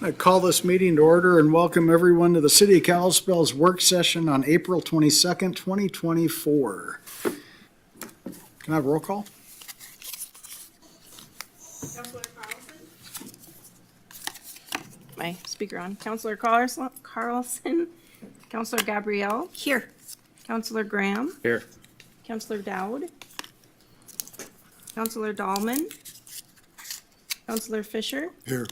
I call this meeting to order and welcome everyone to the City of Kalispell's work session on April 22nd, 2024. Can I have a roll call? Councilor Carlson? My speaker on. Councilor Carlson. Councilor Gabrielle? Here. Councilor Graham? Here. Councilor Dowd? Councilor Dahlman? Councilor Fisher? Here.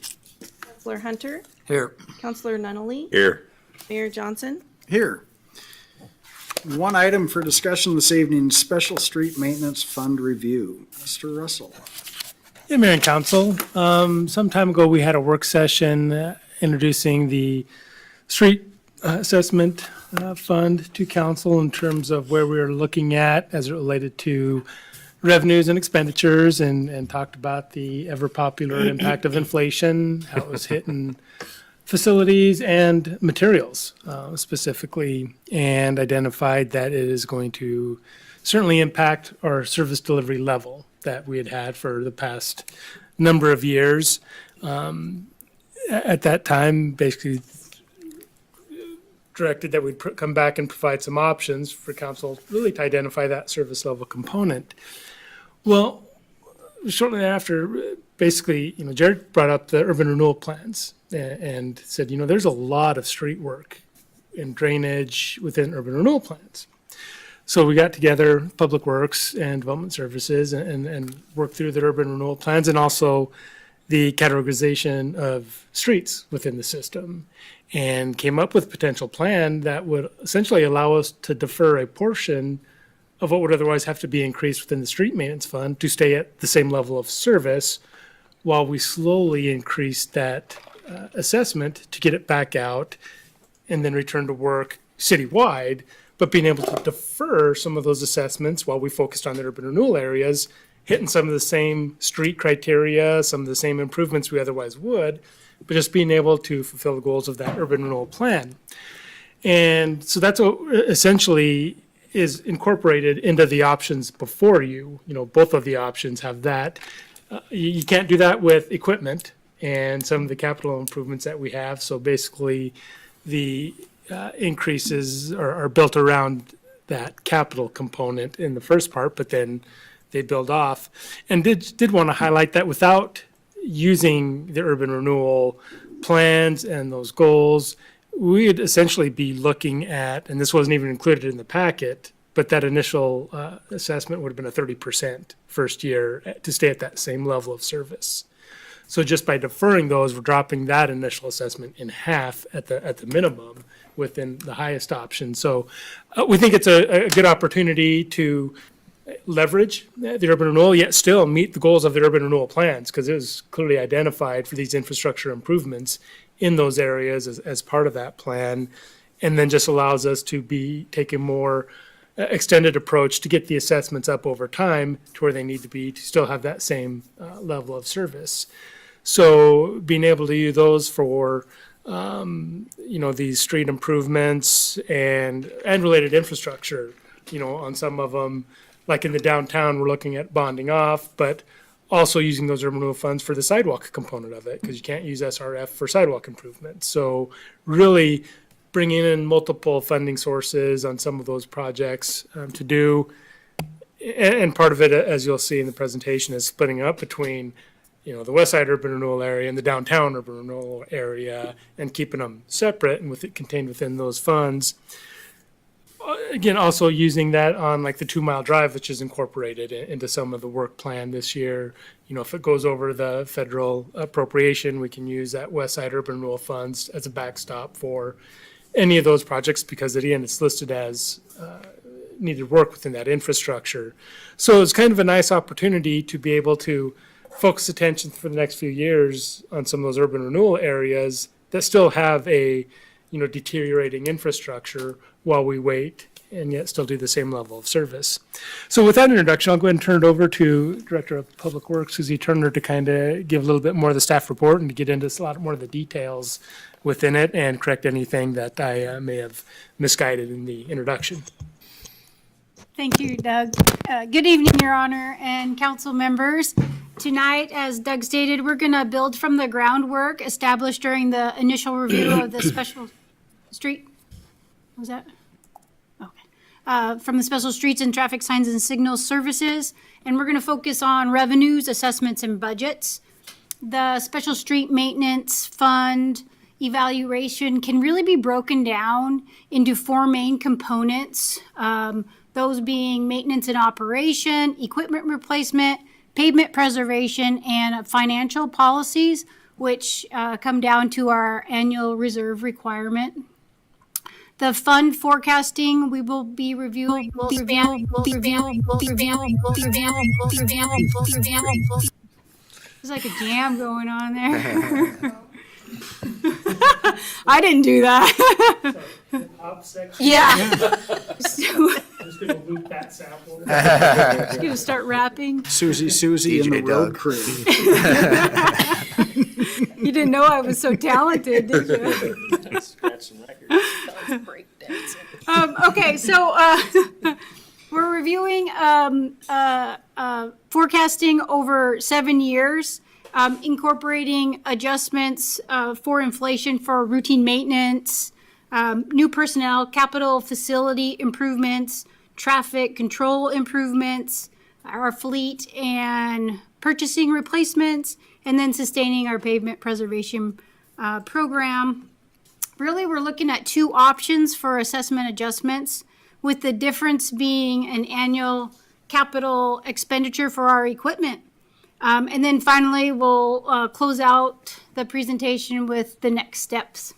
Councilor Hunter? Here. Councilor Nunnally? Here. Mayor Johnson? Here. One item for discussion this evening, Special Street Maintenance Fund Review. Mr. Russell. Yeah, Mayor and Council. Some time ago, we had a work session introducing the street assessment fund to council in terms of where we were looking at as it related to revenues and expenditures, and talked about the ever popular impact of inflation, how it was hitting facilities and materials specifically, and identified that it is going to certainly impact our service delivery level that we had had for the past number of years. At that time, basically directed that we'd come back and provide some options for council really to identify that service level component. Well, shortly after, basically, Jared brought up the urban renewal plans and said, there's a lot of street work and drainage within urban renewal plans. So we got together, Public Works and Development Services, and worked through the urban renewal plans and also the categorization of streets within the system, and came up with a potential plan that would essentially allow us to defer a portion of what would otherwise have to be increased within the street maintenance fund to stay at the same level of service while we slowly increase that assessment to get it back out and then return to work citywide, but being able to defer some of those assessments while we focused on the urban renewal areas, hitting some of the same street criteria, some of the same improvements we otherwise would, but just being able to fulfill the goals of that urban renewal plan. And so that's what essentially is incorporated into the options before you. Both of the options have that. You can't do that with equipment and some of the capital improvements that we have. So basically, the increases are built around that capital component in the first part, but then they build off. And did want to highlight that without using the urban renewal plans and those goals, we'd essentially be looking at, and this wasn't even included in the packet, but that initial assessment would have been a 30% first year to stay at that same level of service. So just by deferring those, we're dropping that initial assessment in half at the minimum within the highest option. So we think it's a good opportunity to leverage the urban renewal, yet still meet the goals of the urban renewal plans, because it was clearly identified for these infrastructure improvements in those areas as part of that plan, and then just allows us to take a more extended approach to get the assessments up over time to where they need to be to still have that same level of service. So being able to use those for these street improvements and related infrastructure, on some of them, like in the downtown, we're looking at bonding off, but also using those urban renewal funds for the sidewalk component of it, because you can't use SRF for sidewalk improvements. So really bringing in multiple funding sources on some of those projects to do. And part of it, as you'll see in the presentation, is splitting up between the West Side urban renewal area and the downtown urban renewal area, and keeping them separate and with it contained within those funds. Again, also using that on like the 2 Mile Drive, which is incorporated into some of the work plan this year. If it goes over the federal appropriation, we can use that West Side urban renewal funds as a backstop for any of those projects, because at the end it's listed as needed work within that infrastructure. So it's kind of a nice opportunity to be able to focus attention for the next few years on some of those urban renewal areas that still have a deteriorating infrastructure while we wait and yet still do the same level of service. So with that introduction, I'll go ahead and turn it over to Director of Public Works, Susie Turner, to kind of give a little bit more of the staff report and to get into a lot more of the details within it and correct anything that I may have misguided in the introduction. Thank you, Doug. Good evening, Your Honor and council members. Tonight, as Doug stated, we're going to build from the groundwork established during the initial review of the special street. What was that? Okay. From the special streets and traffic signs and signals services. And we're going to focus on revenues, assessments, and budgets. The special street maintenance fund evaluation can really be broken down into four main components. Those being maintenance and operation, equipment replacement, pavement preservation, and financial policies, which come down to our annual reserve requirement. The fund forecasting, we will be reviewing. There's like a jam going on there. I didn't do that. Pop section. Yeah. I'm just gonna loop that sample. Just gonna start rapping. Susie and the DJ road Doug. crew. You didn't know I was so talented, did you? Scratch some records. Okay, so we're reviewing forecasting over 7 years, incorporating adjustments for inflation for routine maintenance, new personnel, capital facility improvements, traffic control improvements, our fleet and purchasing replacements, and then sustaining our pavement preservation program. Really, we're looking at two options for assessment adjustments, with the difference being an annual capital expenditure for our equipment. And then finally, we'll close out the presentation with the next steps.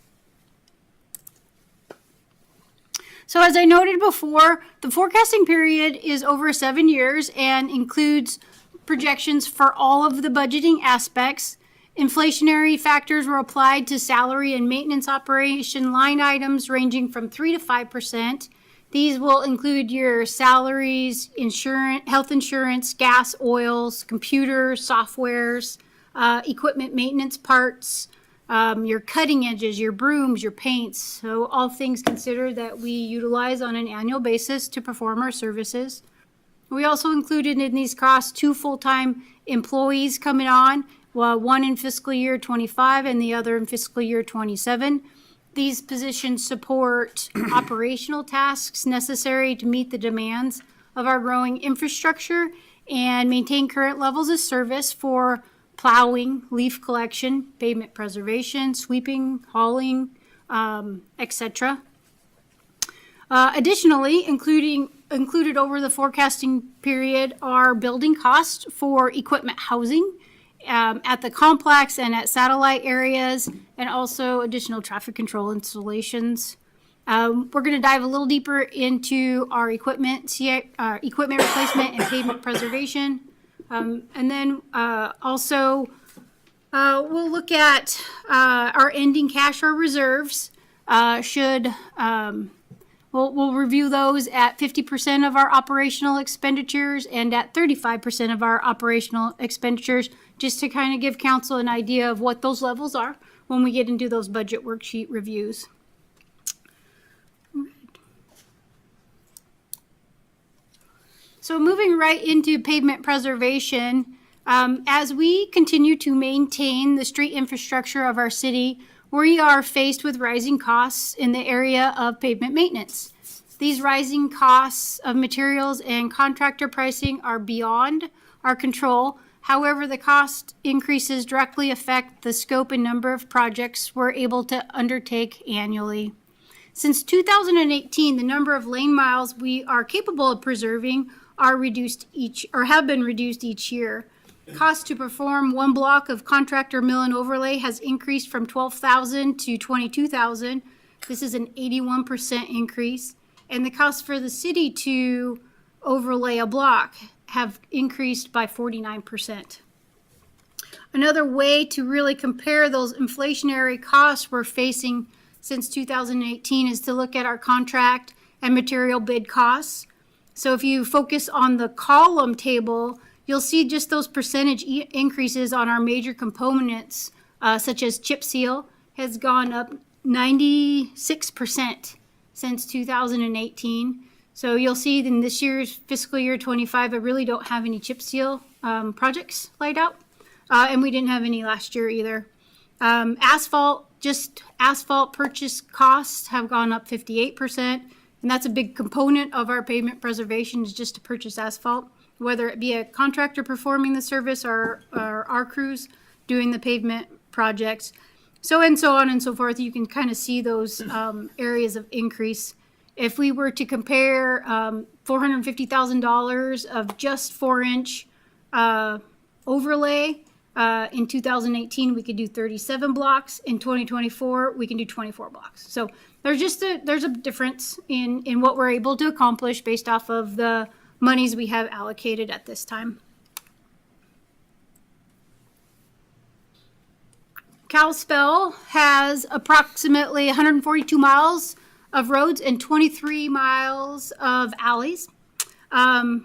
So as I noted before, the forecasting period is over 7 years and includes projections for all of the budgeting aspects. Inflationary factors were applied to salary and maintenance operation line items ranging from 3 to 5%. These will include your salaries, insurance, health insurance, gas, oils, computers, softwares, equipment maintenance parts, your cutting edges, your brooms, your paints. So all things considered that we utilize on an annual basis to perform our services. We also included in these costs 2 full-time employees coming on, one in fiscal year 25 and the other in fiscal year 27. These positions support operational tasks necessary to meet the demands of our growing infrastructure and maintain current levels of service for plowing, leaf collection, pavement preservation, sweeping, hauling, etc. Additionally, included over the forecasting period are building costs for equipment housing at the complex and at satellite areas, and also additional traffic control installations. We're going to dive a little deeper into our equipment replacement and pavement preservation. And then also we'll look at our ending cash or reserves. We'll review those at 50% of our operational expenditures and at 35% of our operational expenditures, just to kind of give council an idea of what those levels are when we get into those budget worksheet reviews. So moving right into pavement preservation, as we continue to maintain the street infrastructure of our city, we are faced with rising costs in the area of pavement maintenance. These rising costs of materials and contractor pricing are beyond our control. However, the cost increases directly affect the scope and number of projects we're able to undertake annually. Since 2018, the number of lane miles we are capable of preserving have been reduced each year. Cost to perform one block of contractor mill and overlay has increased from $12,000 to $22,000. This is an 81% increase. And the cost for the city to overlay a block have increased by 49%. Another way to really compare those inflationary costs we're facing since 2018 is to look at our contract and material bid costs. So if you focus on the column table, you'll see just those percentage increases on our major components, such as chip seal has gone up 96% since 2018. So you'll see in this year's fiscal year 25, I really don't have any chip seal projects laid out. And we didn't have any last year either. Asphalt purchase costs have gone up 58%. And that's a big component of our pavement preservation is just to purchase asphalt, whether it be a contractor performing the service or our crews doing the pavement projects. So on and so forth. You can kind of see those areas of increase. If we were to compare $450,000 of just 4-inch overlay, in 2018, we could do 37 blocks. In 2024, we can do 24 blocks. So there's a difference in what we're able to accomplish based off of the monies we have allocated at this time. Kalispell has approximately 142 miles of roads and 23 miles of alleys. And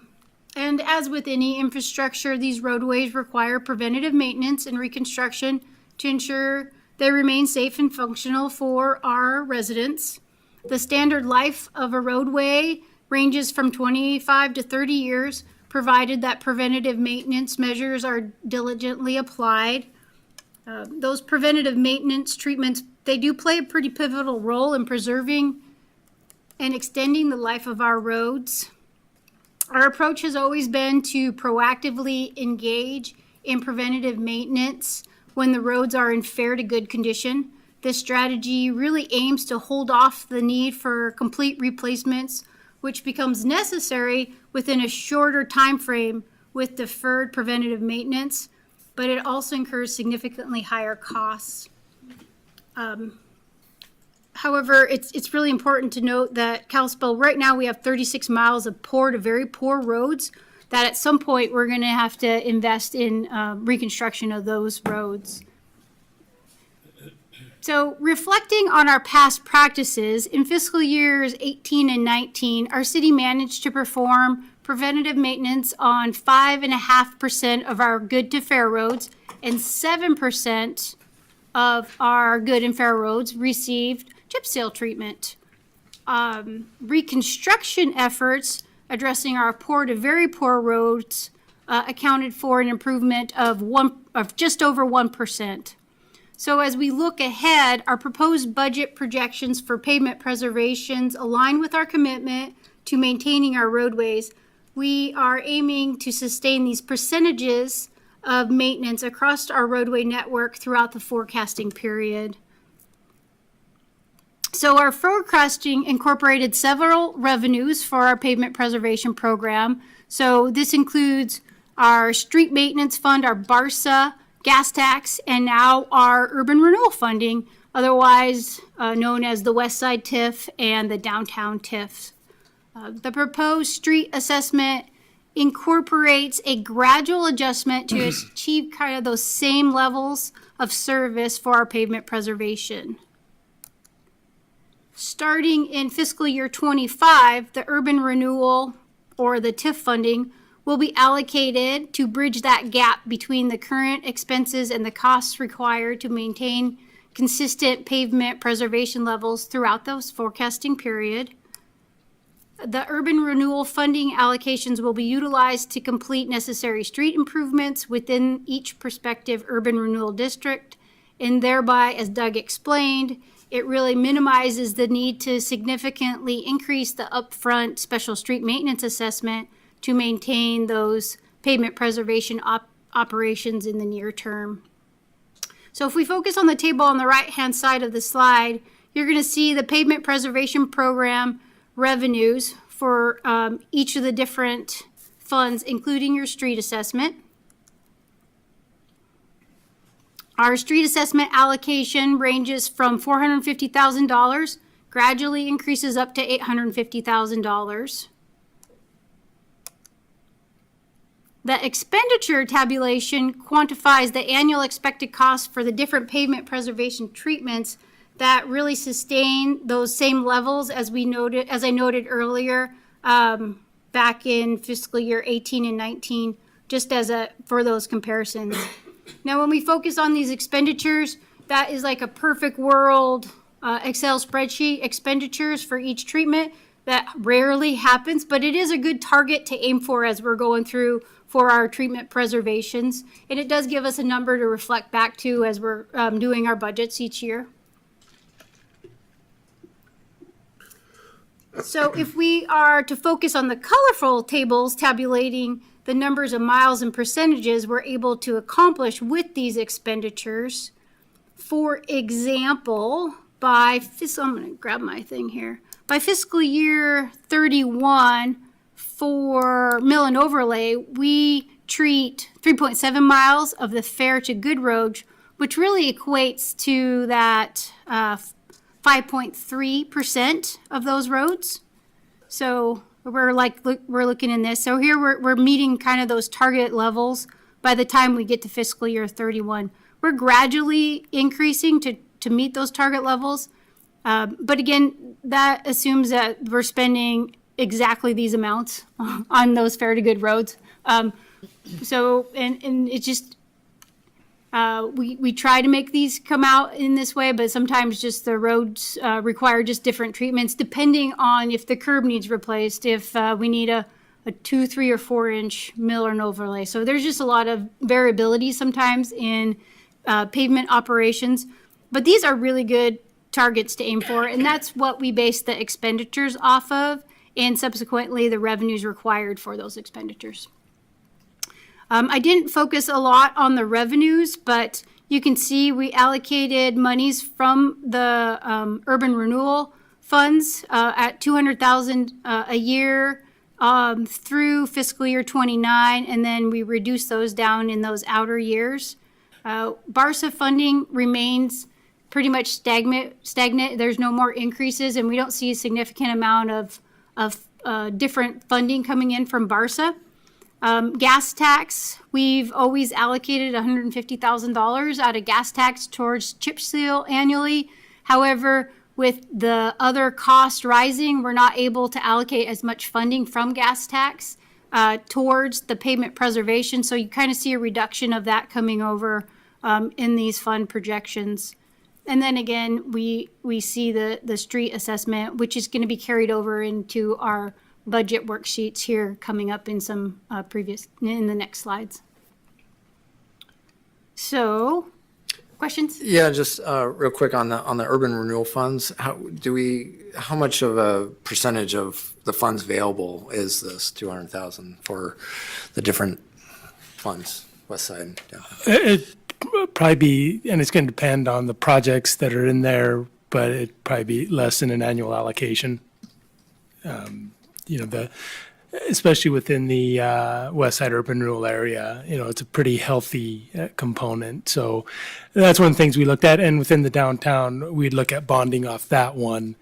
as with any infrastructure, these roadways require preventative maintenance and reconstruction to ensure they remain safe and functional for our residents. The standard life of a roadway ranges from 25 to 30 years, provided that preventative maintenance measures are diligently applied. Those preventative maintenance treatments, they do play a pretty pivotal role in preserving and extending the life of our roads. Our approach has always been to proactively engage in preventative maintenance when the roads are in fair to good condition. This strategy really aims to hold off the need for complete replacements, which becomes necessary within a shorter time frame with deferred preventative maintenance, but it also incurs significantly higher costs. However, it's really important to note that Kalispell, right now we have 36 miles of poor to very poor roads that at some point we're going to have to invest in reconstruction of those roads. So reflecting on our past practices, in fiscal years 18 and 19, our city managed to perform preventative maintenance on 5.5% of our good to fair roads, and 7% of our good and fair roads received chip seal treatment. Reconstruction efforts addressing our poor to very poor roads accounted for an improvement of just over 1%. So as we look ahead, our proposed budget projections for pavement preservations align with our commitment to maintaining our roadways. We are aiming to sustain these percentages of maintenance across our roadway network throughout the forecasting period. So our forecasting incorporated several revenues for our pavement preservation program. So this includes our street maintenance fund, our BARSA, gas tax, and now our urban renewal funding, otherwise known as the West Side TIF and the Downtown TIFs. The proposed street assessment incorporates a gradual adjustment to achieve kind of those same levels of service for our pavement preservation. Starting in fiscal year 25, the urban renewal or the TIF funding will be allocated to bridge that gap between the current expenses and the costs required to maintain consistent pavement preservation levels throughout those forecasting period. The urban renewal funding allocations will be utilized to complete necessary street improvements within each prospective urban renewal district, and thereby, as Doug explained, it really minimizes the need to significantly increase the upfront special street maintenance assessment to maintain those pavement preservation operations in the near term. So if we focus on the table on the right-hand side of the slide, you're going to see the pavement preservation program revenues for each of the different funds, including your street assessment. Our street assessment allocation ranges from $450,000, gradually increases up to $850,000. The expenditure tabulation quantifies the annual expected cost for the different pavement preservation treatments that really sustain those same levels as I noted earlier, back in fiscal year 18 and 19, just for those comparisons. Now, when we focus on these expenditures, that is like a perfect world Excel spreadsheet expenditures for each treatment. That rarely happens, but it is a good target to aim for as we're going through for our treatment preservations. And it does give us a number to reflect back to as we're doing our budgets each year. So if we are to focus on the colorful tables tabulating the numbers of miles and percentages we're able to accomplish with these expenditures, for example, I'm going to grab my thing here. By fiscal year 31 for mill and overlay, we treat 3.7 miles of the Fair to Good Road, which really equates to that 5.3% of those roads. So we're looking in this. So here we're meeting kind of those target levels by the time we get to fiscal year 31. We're gradually increasing to meet those target levels. But again, that assumes that we're spending exactly these amounts on those Fair to Good roads. So it's just, we try to make these come out in this way, but sometimes just the roads require just different treatments depending on if the curb needs replaced, if we need a 2, 3, or 4 inch mill or an overlay. So there's just a lot of variability sometimes in pavement operations, but these are really good targets to aim for, and that's what we base the expenditures off of, and subsequently the revenues required for those expenditures. I didn't focus a lot on the revenues, but you can see we allocated monies from the urban renewal funds at $200,000 a year through fiscal year 29, and then we reduced those down in those outer years. BARSA funding remains pretty much stagnant. There's no more increases, and we don't see a significant amount of different funding coming in from BARSA. Gas tax, we've always allocated $150,000 out of gas tax towards chip seal annually. However, with the other cost rising, we're not able to allocate as much funding from gas tax towards the pavement preservation. So you kind of see a reduction of that coming over in these fund projections. And then again, we see the street assessment, which is going to be carried over into our budget worksheets here coming up in some in the next slides. So, questions? Yeah, just real quick on the urban renewal funds. How much of a percentage of the funds available is this 200,000 for the different funds, west side? It probably be, and it's going to depend on the projects that are in there, but it'd probably be less than an annual allocation. Especially within the west side urban rural area, it's a pretty healthy component. So that's one of the things we looked at. And within the downtown, we'd look at bonding off that one,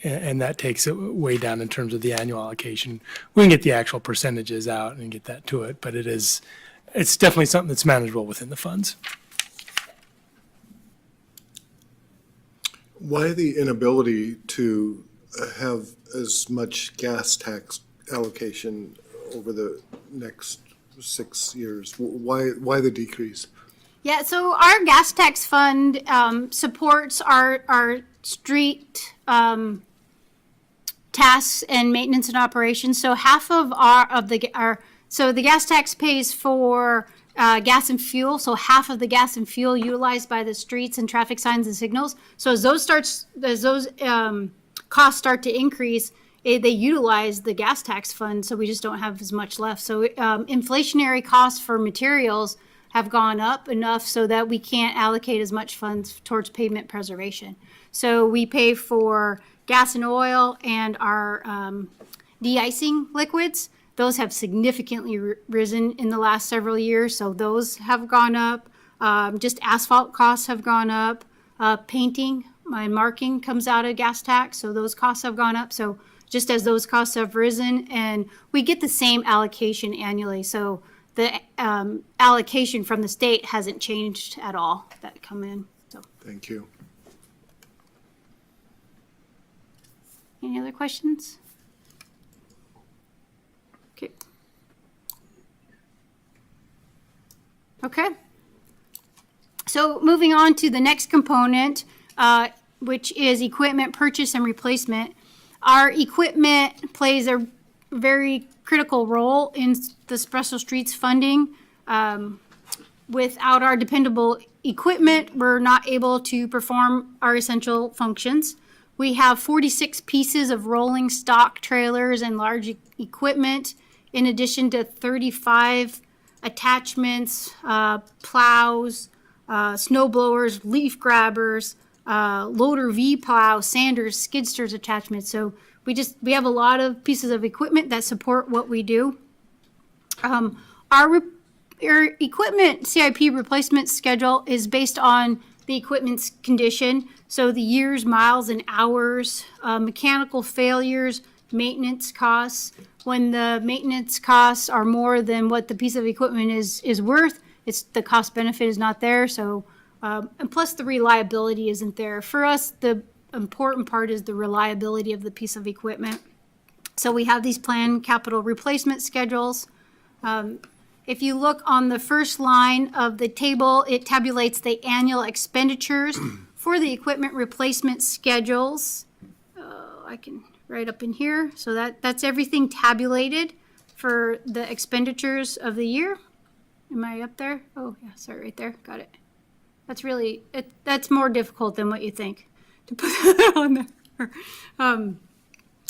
and that takes it way down in terms of the annual allocation. We can get the actual percentages out and get that to it, but it's definitely something that's manageable within the funds. Why the inability to have as much gas tax allocation over the next 6 years? Why the decrease? Yeah, so our gas tax fund supports our street tasks and maintenance and operations. So half of the gas tax pays for gas and fuel. So half of the gas and fuel utilized by the streets and traffic signs and signals. So as those costs start to increase, they utilize the gas tax fund, so we just don't have as much left. So inflationary costs for materials have gone up enough so that we can't allocate as much funds towards pavement preservation. So we pay for gas and oil and our de-icing liquids. Those have significantly risen in the last several years, so those have gone up. Just asphalt costs have gone up. Painting and marking comes out of gas tax, so those costs have gone up. So just as those costs have risen, and we get the same allocation annually. So the allocation from the state hasn't changed at all that come in. So, Thank you. any other questions? Okay. Okay. So moving on to the next component, which is equipment purchase and replacement. Our equipment plays a very critical role in the special streets funding. Without our dependable equipment, we're not able to perform our essential functions. We have 46 pieces of rolling stock trailers and large equipment, in addition to 35 attachments, plows, snow blowers, leaf grabbers, loader V plow, sanders, skid steers attachments. So we have a lot of pieces of equipment that support what we do. Our equipment CIP replacement schedule is based on the equipment's condition. So the years, miles, and hours, mechanical failures, maintenance costs. When the maintenance costs are more than what the piece of equipment is worth, the cost benefit is not there. So, and plus the reliability isn't there. For us, the important part is the reliability of the piece of equipment. So we have these planned capital replacement schedules. If you look on the first line of the table, it tabulates the annual expenditures for the equipment replacement schedules. I can write up in here. So that's everything tabulated for the expenditures of the year. Am I up there? Oh, yeah, sorry, right there. Got it. That's really, that's more difficult than what you think to put that on there.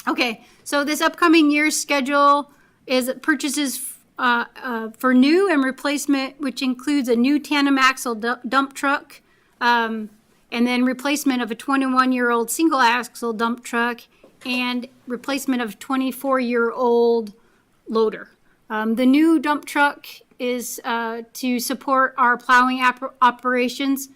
Okay, so this upcoming year's schedule is purchases for new and replacement, which includes a new tandem axle dump truck, and then replacement of a 21-year-old single axle dump truck, and replacement of 24-year-old loader. The new dump truck is to support our plowing operations.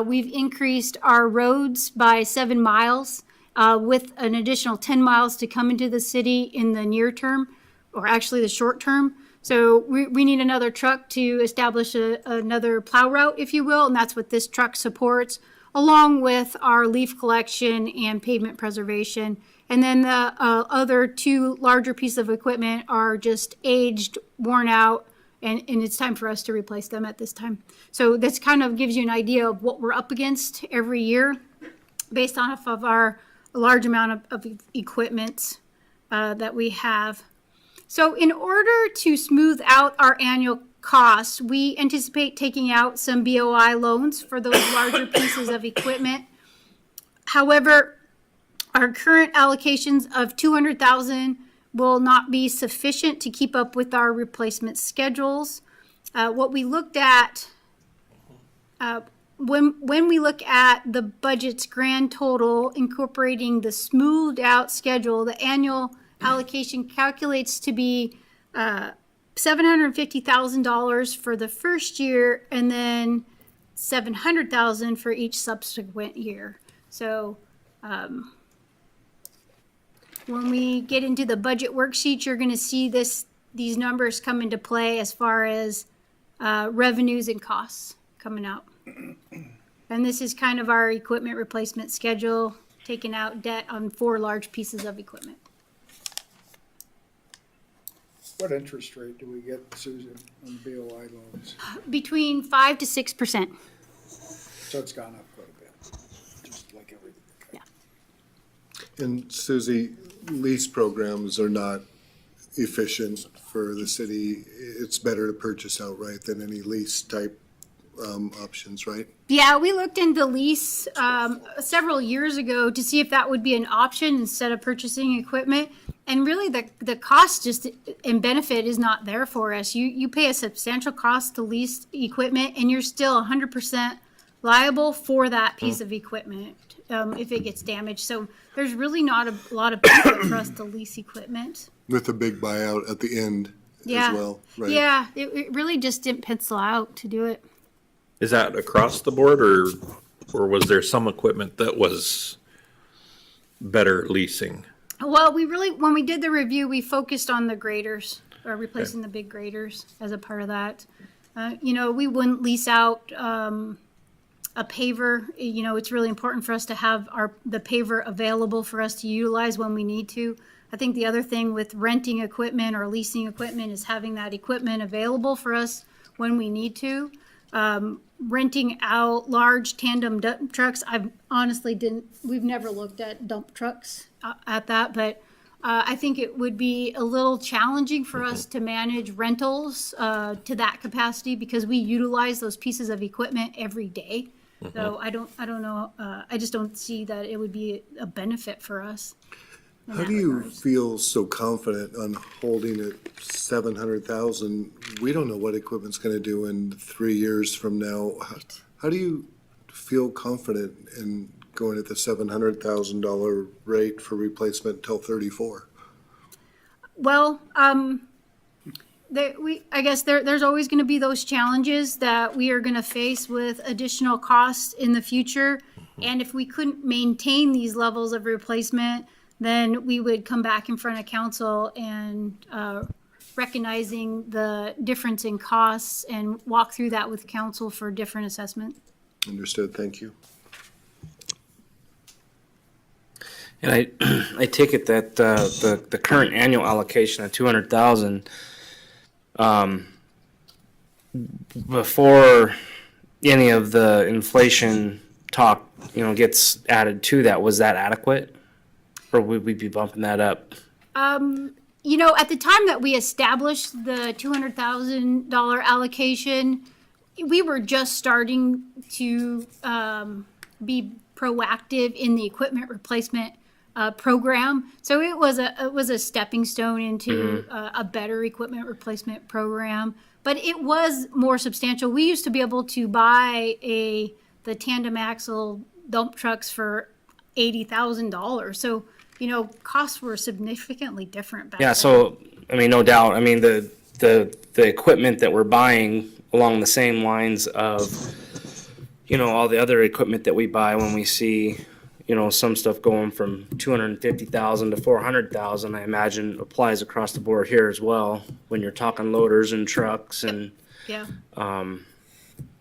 We've increased our roads by 7 miles, with an additional 10 miles to come into the city in the near term, or actually the short term. So we need another truck to establish another plow route, if you will, and that's what this truck supports, along with our leaf collection and pavement preservation. And then the other two larger pieces of equipment are just aged, worn out, and it's time for us to replace them at this time. So this kind of gives you an idea of what we're up against every year based off of our large amount of equipment that we have. So in order to smooth out our annual costs, we anticipate taking out some BOI loans for those larger pieces of equipment. However, our current allocations of $200,000 will not be sufficient to keep up with our replacement schedules. What we looked at, when we look at the budget's grand total, incorporating the smoothed out schedule, the annual allocation calculates to be $750,000 for the first year, and then $700,000 for each subsequent year. So when we get into the budget worksheet, you're going to see these numbers come into play as far as revenues and costs coming out. And this is kind of our equipment replacement schedule, taking out debt on 4 large pieces of equipment. What interest rate do we get, Susan, on BOI loans? Between 5 to 6%. So it's gone up quite a bit, just like everything. Okay. Yeah. And Susie, lease programs are not efficient for the city. It's better to purchase outright than any lease type options, right? Yeah, we looked into lease several years ago to see if that would be an option instead of purchasing equipment. And really the cost just and benefit is not there for us. You pay a substantial cost to lease equipment, and you're still 100% liable for that piece of equipment if it gets damaged. So there's really not a lot of benefit for us to lease equipment. With a big buyout at the end as well, right? Yeah, it really just didn't pencil out to do it. Is that across the board, or was there some equipment that was better leasing? Well, when we did the review, we focused on the graders, or replacing the big graders as a part of that. We wouldn't lease out a paver. It's really important for us to have the paver available for us to utilize when we need to. I think the other thing with renting equipment or leasing equipment is having that equipment available for us when we need to. renting out large tandem dump trucks. I've honestly we've never looked at dump trucks at that, but I think it would be a little challenging for us to manage rentals to that capacity because we utilize those pieces of equipment every day. So I don't know. I just don't see that it would be a benefit for us. in How that do you regards. feel so confident on holding it 700,000? We don't know what equipment's gonna do in 3 years from now. How do you feel confident in going at the $700,000 rate for replacement till 34? Well, I guess there's always going to be those challenges that we are going to face with additional costs in the future. And if we couldn't maintain these levels of replacement, then we would come back in front of council and recognizing the difference in costs and walk through that with council for different assessment. Understood, thank you. And I take it that the current annual allocation of 200,000, before any of the inflation talk, gets added to that, was that adequate? Or would we be bumping that up? At the time that we established the $200,000 allocation, we were just starting to be proactive in the equipment replacement program. So it was a stepping stone into a better equipment replacement program, but it was more substantial. We used to be able to buy the tandem axle dump trucks for $80,000. So costs were significantly different back then. Yeah, so, no doubt. The equipment that we're buying along the same lines of, all the other equipment that we buy when we see, some stuff going from 250,000 to 400,000, I imagine applies across the board here as well, when you're talking loaders and trucks and, Yeah.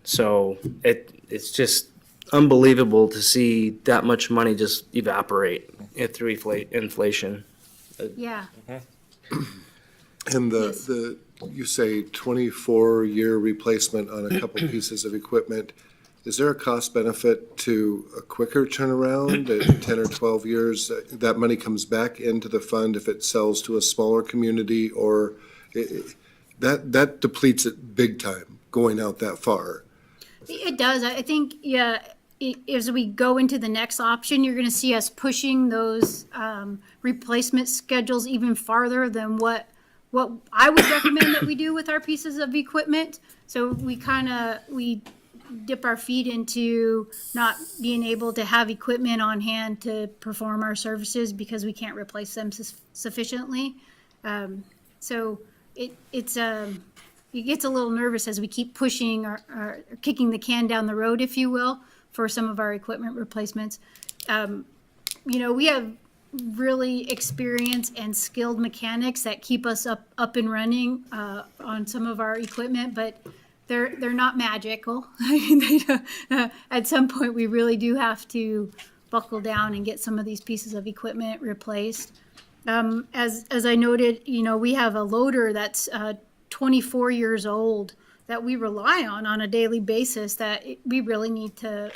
so it's just unbelievable to see that much money just evaporate through inflation. Yeah. And you say 24-year replacement on a couple pieces of equipment. Is there a cost benefit to a quicker turnaround at 10 or 12 years? That money comes back into the fund if it sells to a smaller community, or that depletes it big time going out that far? It does. I think, as we go into the next option, you're going to see us pushing those replacement schedules even farther than what I would recommend that we do with our pieces of equipment. So we dip our feet into not being able to have equipment on hand to perform our services because we can't replace them sufficiently. So it gets a little nervous as we keep pushing or kicking the can down the road, if you will, for some of our equipment replacements. We have really experienced and skilled mechanics that keep us up and running on some of our equipment, but they're not magical. At some point, we really do have to buckle down and get some of these pieces of equipment replaced. As I noted, we have a loader that's 24 years old that we rely on a daily basis that we really need to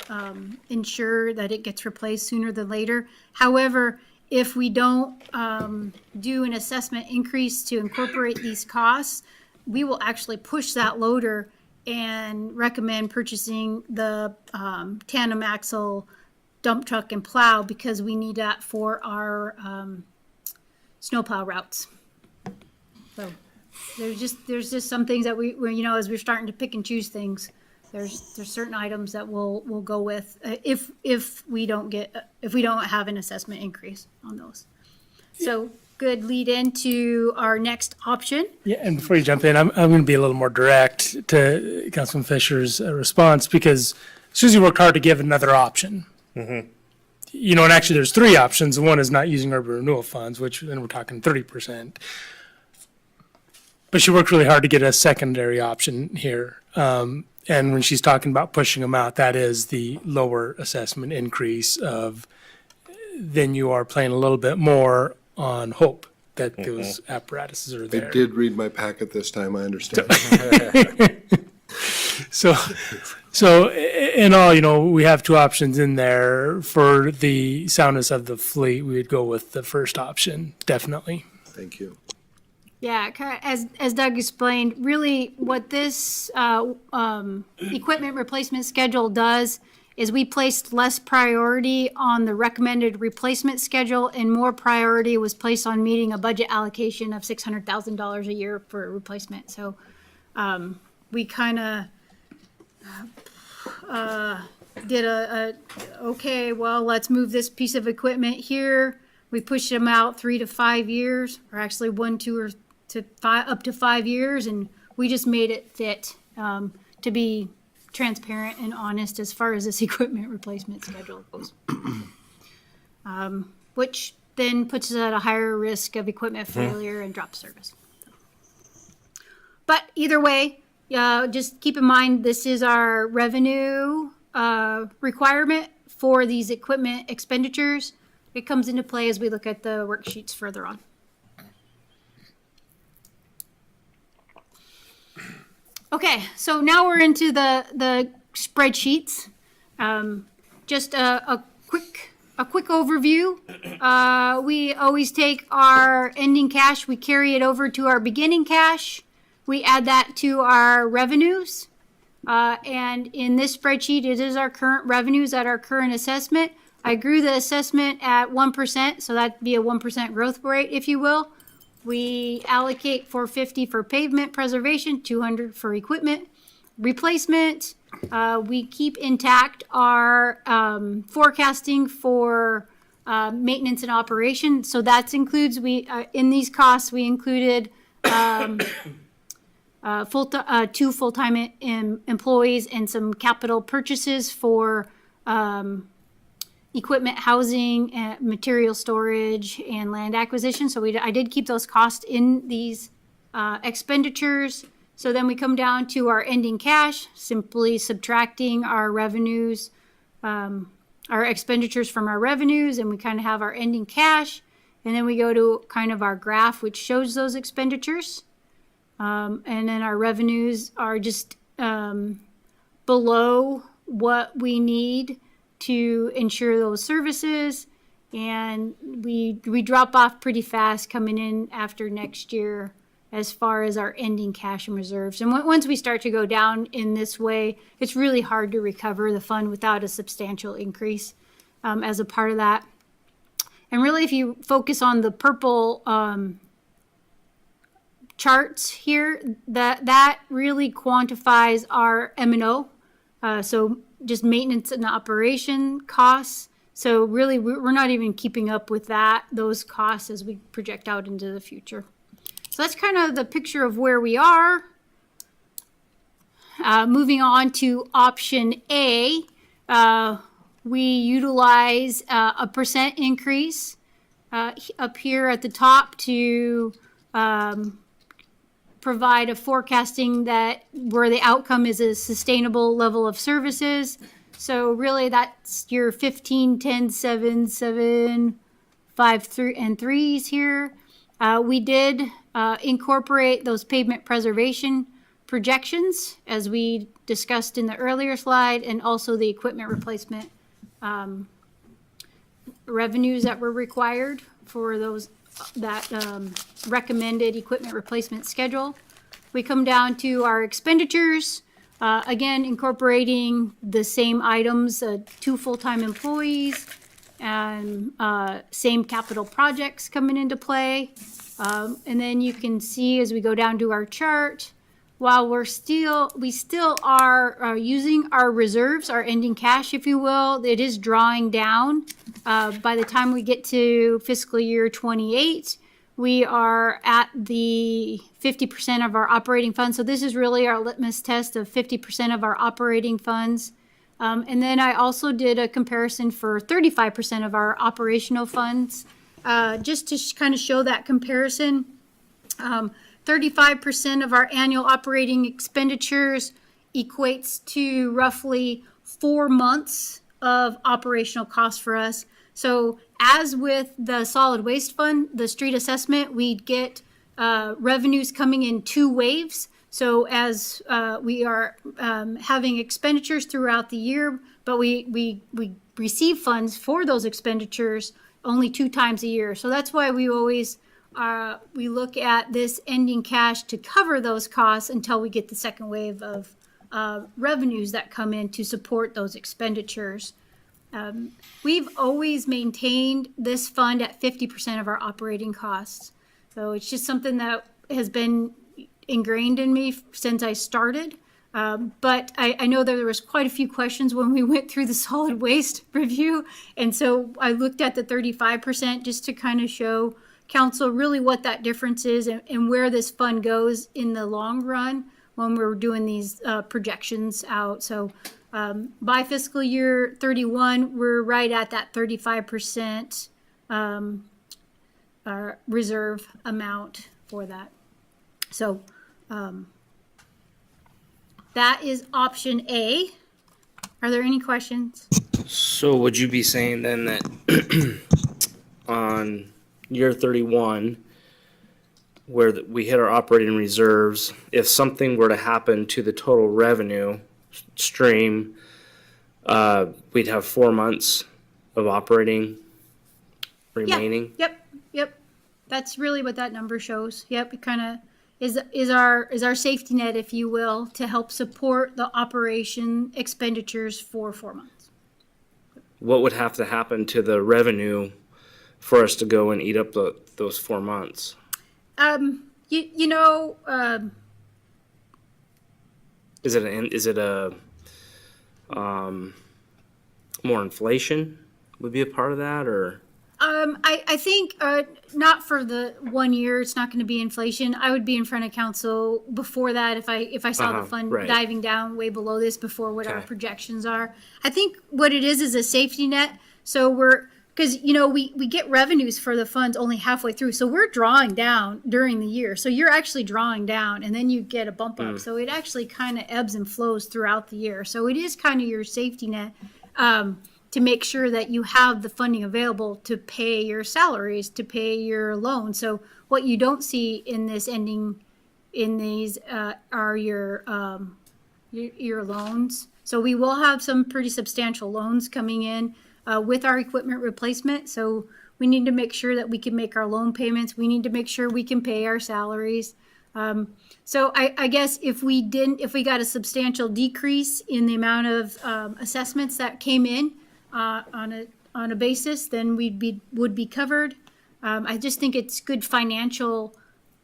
ensure that it gets replaced sooner than later. However, if we don't do an assessment increase to incorporate these costs, we will actually push that loader and recommend purchasing the tandem axle dump truck and plow because we need that for our snowplow routes. So there's just some things that we as we're starting to pick and choose things, there's certain items that we'll go with if we don't have an assessment increase on those. So good lead into our next option. Yeah, and before you jump in, I'm going to be a little more direct to Councilman Fisher's response because Susie worked hard to give another option. And actually there's three options. One is not using urban renewal funds, which then we're talking 30%. But she worked really hard to get a secondary option here. And when she's talking about pushing them out, that is the lower assessment increase of then you are playing a little bit more on hope that those apparatuses are I there. did read my packet this time, I understand. So in all, we have two options in there. For the soundness of the fleet, we would go with the first option, definitely. Thank you. Yeah, as Doug explained, really what this equipment replacement schedule does is we placed less priority on the recommended replacement schedule and more priority was placed on meeting a budget allocation of $600,000 a year for replacement. So we kind of did okay, well, let's move this piece of equipment here. We pushed them out 3 to 5 years, or actually 1, 2, or to 5, up to 5 years, and we just made it fit to be transparent and honest as far as this equipment replacement schedule goes. Which then puts us at a higher risk of equipment failure and drop service. But either way, just keep in mind this is our revenue requirement for these equipment expenditures. It comes into play as we look at the worksheets further on. Okay, so now we're into the spreadsheets. Just a quick overview. We always take our ending cash, we carry it over to our beginning cash. We add that to our revenues. And in this spreadsheet, it is our current revenues at our current assessment. I grew the assessment at 1%, so that'd be a 1% growth rate, if you will. We allocate $450 for pavement preservation, $200 for equipment replacement. We keep intact our forecasting for maintenance and operation. So that includes, in these costs, we included 2 full-time employees and some capital purchases for equipment, housing, material storage, and land acquisition. So I did keep those costs in these expenditures. So then we come down to our ending cash, simply subtracting our revenues, our expenditures from our revenues, and we kind of have our ending cash. And then we go to kind of our graph, which shows those expenditures. And then our revenues are just below what we need to ensure those services, and we drop off pretty fast coming in after next year as far as our ending cash and reserves. And once we start to go down in this way, it's really hard to recover the fund without a substantial increase as a part of that. And really, if you focus on the purple charts here, that really quantifies our M&O. So just maintenance and operation costs. So really, we're not even keeping up with those costs as we project out into the future. So that's kind of the picture of where we are. Moving on to option A, we utilize a % increase up here at the top to provide a forecasting where the outcome is a sustainable level of services. So really that's your 15, 10, 7, 7, 5, 3, and 3s here. We did incorporate those pavement preservation projections as we discussed in the earlier slide, and also the equipment replacement revenues that were required for that recommended equipment replacement schedule. We come down to our expenditures, again incorporating the same items, 2 full-time employees, and same capital projects coming into play. And then you can see as we go down to our chart, while we still are using our reserves, our ending cash, if you will, it is drawing down. By the time we get to fiscal year 28, we are at the 50% of our operating funds. So this is really our litmus test of 50% of our operating funds. And then I also did a comparison for 35% of our operational funds, just to kind of show that comparison. 35% of our annual operating expenditures equates to roughly 4 months of operational costs for us. So as with the solid waste fund, the street assessment, we'd get revenues coming in 2 waves. So as we are having expenditures throughout the year, but we receive funds for those expenditures only 2 times a year. So that's why we always we look at this ending cash to cover those costs until we get the second wave of revenues that come in to support those expenditures. We've always maintained this fund at 50% of our operating costs. So it's just something that has been ingrained in me since I started. But I know that there was quite a few questions when we went through the solid waste review. And so I looked at the 35% just to kind of show council really what that difference is and where this fund goes in the long run when we're doing these projections out. So by fiscal year 31, we're right at that 35% reserve amount for that. So that is option A. Are there any questions? So would you be saying then that on year 31, where we hit our operating reserves, if something were to happen to the total revenue stream, we'd have 4 months of operating remaining? Yep. That's really what that number shows. Yep, it kind of is our safety net, if you will, to help support the operation expenditures for 4 months. What would have to happen to the revenue for us to go and eat up those 4 months? Is it a more inflation would be a part of that, or? I think not for the 1 year. It's not going to be inflation. I would be in front of council before that if I saw the fund right. diving down way below this before what our Okay. projections are. I think what it is a safety net. So because we get revenues for the funds only halfway through, so we're drawing down during the year. So you're actually drawing down, and then you get a bump up. So it actually kind of ebbs and flows throughout the year. So it is kind of your safety net. To make sure that you have the funding available to pay your salaries, to pay your loans. So what you don't see in this ending, in these are your loans. So we will have some pretty substantial loans coming in with our equipment replacement. So we need to make sure that we can make our loan payments. We need to make sure we can pay our salaries. So I guess if we got a substantial decrease in the amount of assessments that came in, on a basis, then would be covered. I just think it's good financial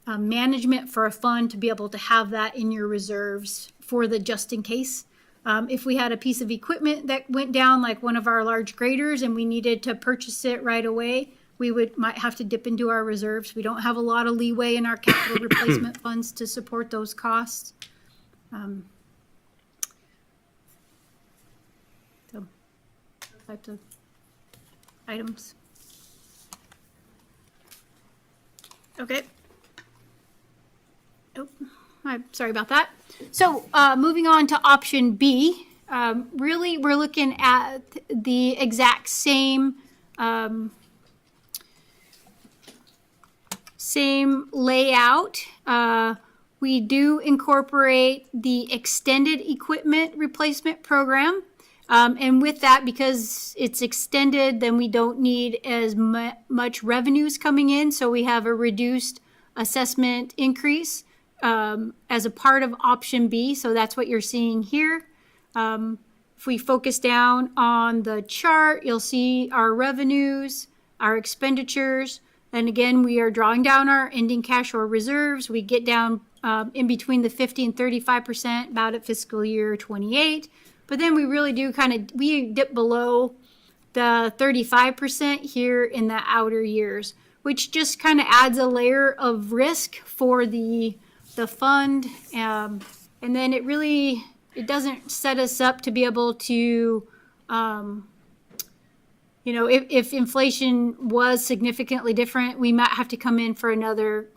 management for a fund to be able to have that in your reserves for the just in case. If we had a piece of equipment that went down, like one of our large graders, and we needed to purchase it right away, we might have to dip into our reserves. We don't have a lot of leeway in our capital replacement funds to support those costs. Types of items. Okay. Oh, I'm sorry about that. So moving on to option B, really we're looking at the exact same layout. We do incorporate the extended equipment replacement program. And with that, because it's extended, then we don't need as much revenues coming in. So we have a reduced assessment increase as a part of option B. So that's what you're seeing here. If we focus down on the chart, you'll see our revenues, our expenditures. And again, we are drawing down our ending cash or reserves. We get down in between the 50 and 35% about at fiscal year 28. But then we really do we dip below the 35% here in the outer years, which just kind of adds a layer of risk for the fund. And then it doesn't set us up to be able to, if inflation was significantly different, we might have to come in for another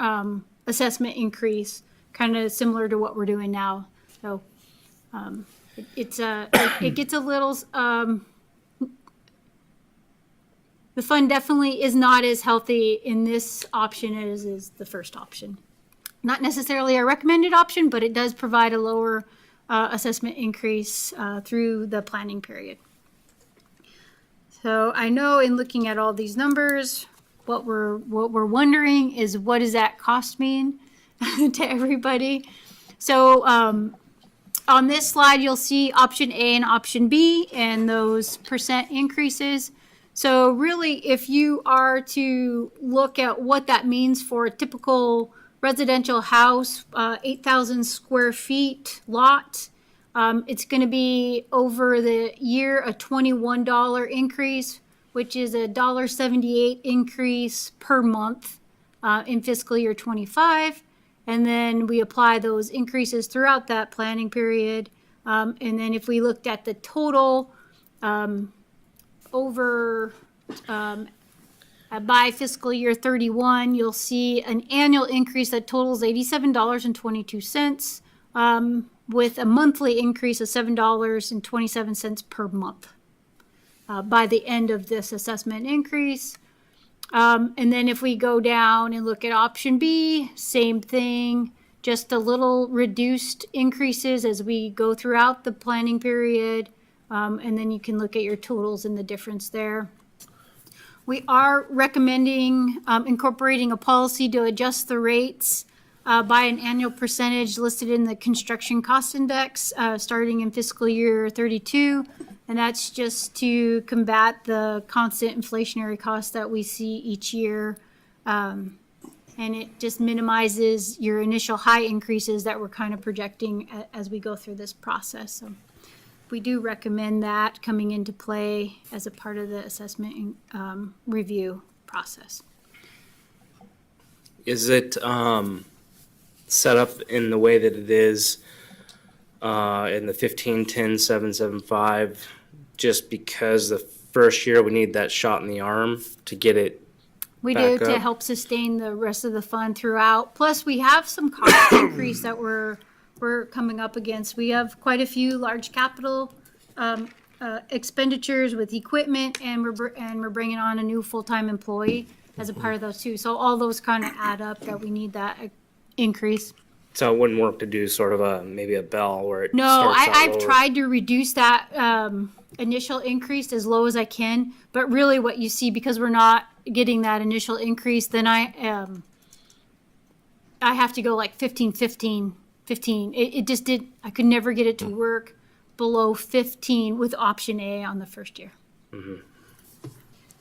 assessment increase, kind of similar to what we're doing now. So, it gets a little, the fund definitely is not as healthy in this option as is the first option. not necessarily a recommended option, but it does provide a lower assessment increase through the planning period. So I know in looking at all these numbers, what we're wondering is, what does that cost mean to everybody? So on this slide, you'll see option A and option B and those percent increases. So really, if you are to look at what that means for a typical residential house, 8,000 square feet lot, it's going to be over the year a $21 increase, which is a $1.78 increase per month in fiscal year 25. And then we apply those increases throughout that planning period. And then if we looked at the total over by fiscal year 31, you'll see an annual increase that totals $87.22 with a monthly increase of $7.27 per month by the end of this assessment increase. And then if we go down and look at option B, same thing, just a little reduced increases as we go throughout the planning period. And then you can look at your totals and the difference there. We are recommending incorporating a policy to adjust the rates by an annual percentage listed in the construction cost index starting in fiscal year 32. And that's just to combat the constant inflationary costs that we see each year. And it just minimizes your initial high increases that we're kind of projecting as we go through this process. So we do recommend that coming into play as a part of the assessment review process. Is it set up in the way that it is in the 15-10-775 just because the first year we need that shot in the arm to get it We do back to up? help sustain the rest of the fund throughout. Plus, we have some cost increase that we're coming up against. We have quite a few large capital expenditures with equipment, and we're bringing on a new full-time employee as a part of those too. So all those kind of add up that we need that increase. So it wouldn't work to do sort of maybe a bell where it No, starts out I've lower? tried to reduce that initial increase as low as I can, but really what you see, because we're not getting that initial increase, then I have to go like 15. It just I could never get it to work below 15 with option A on the first year. I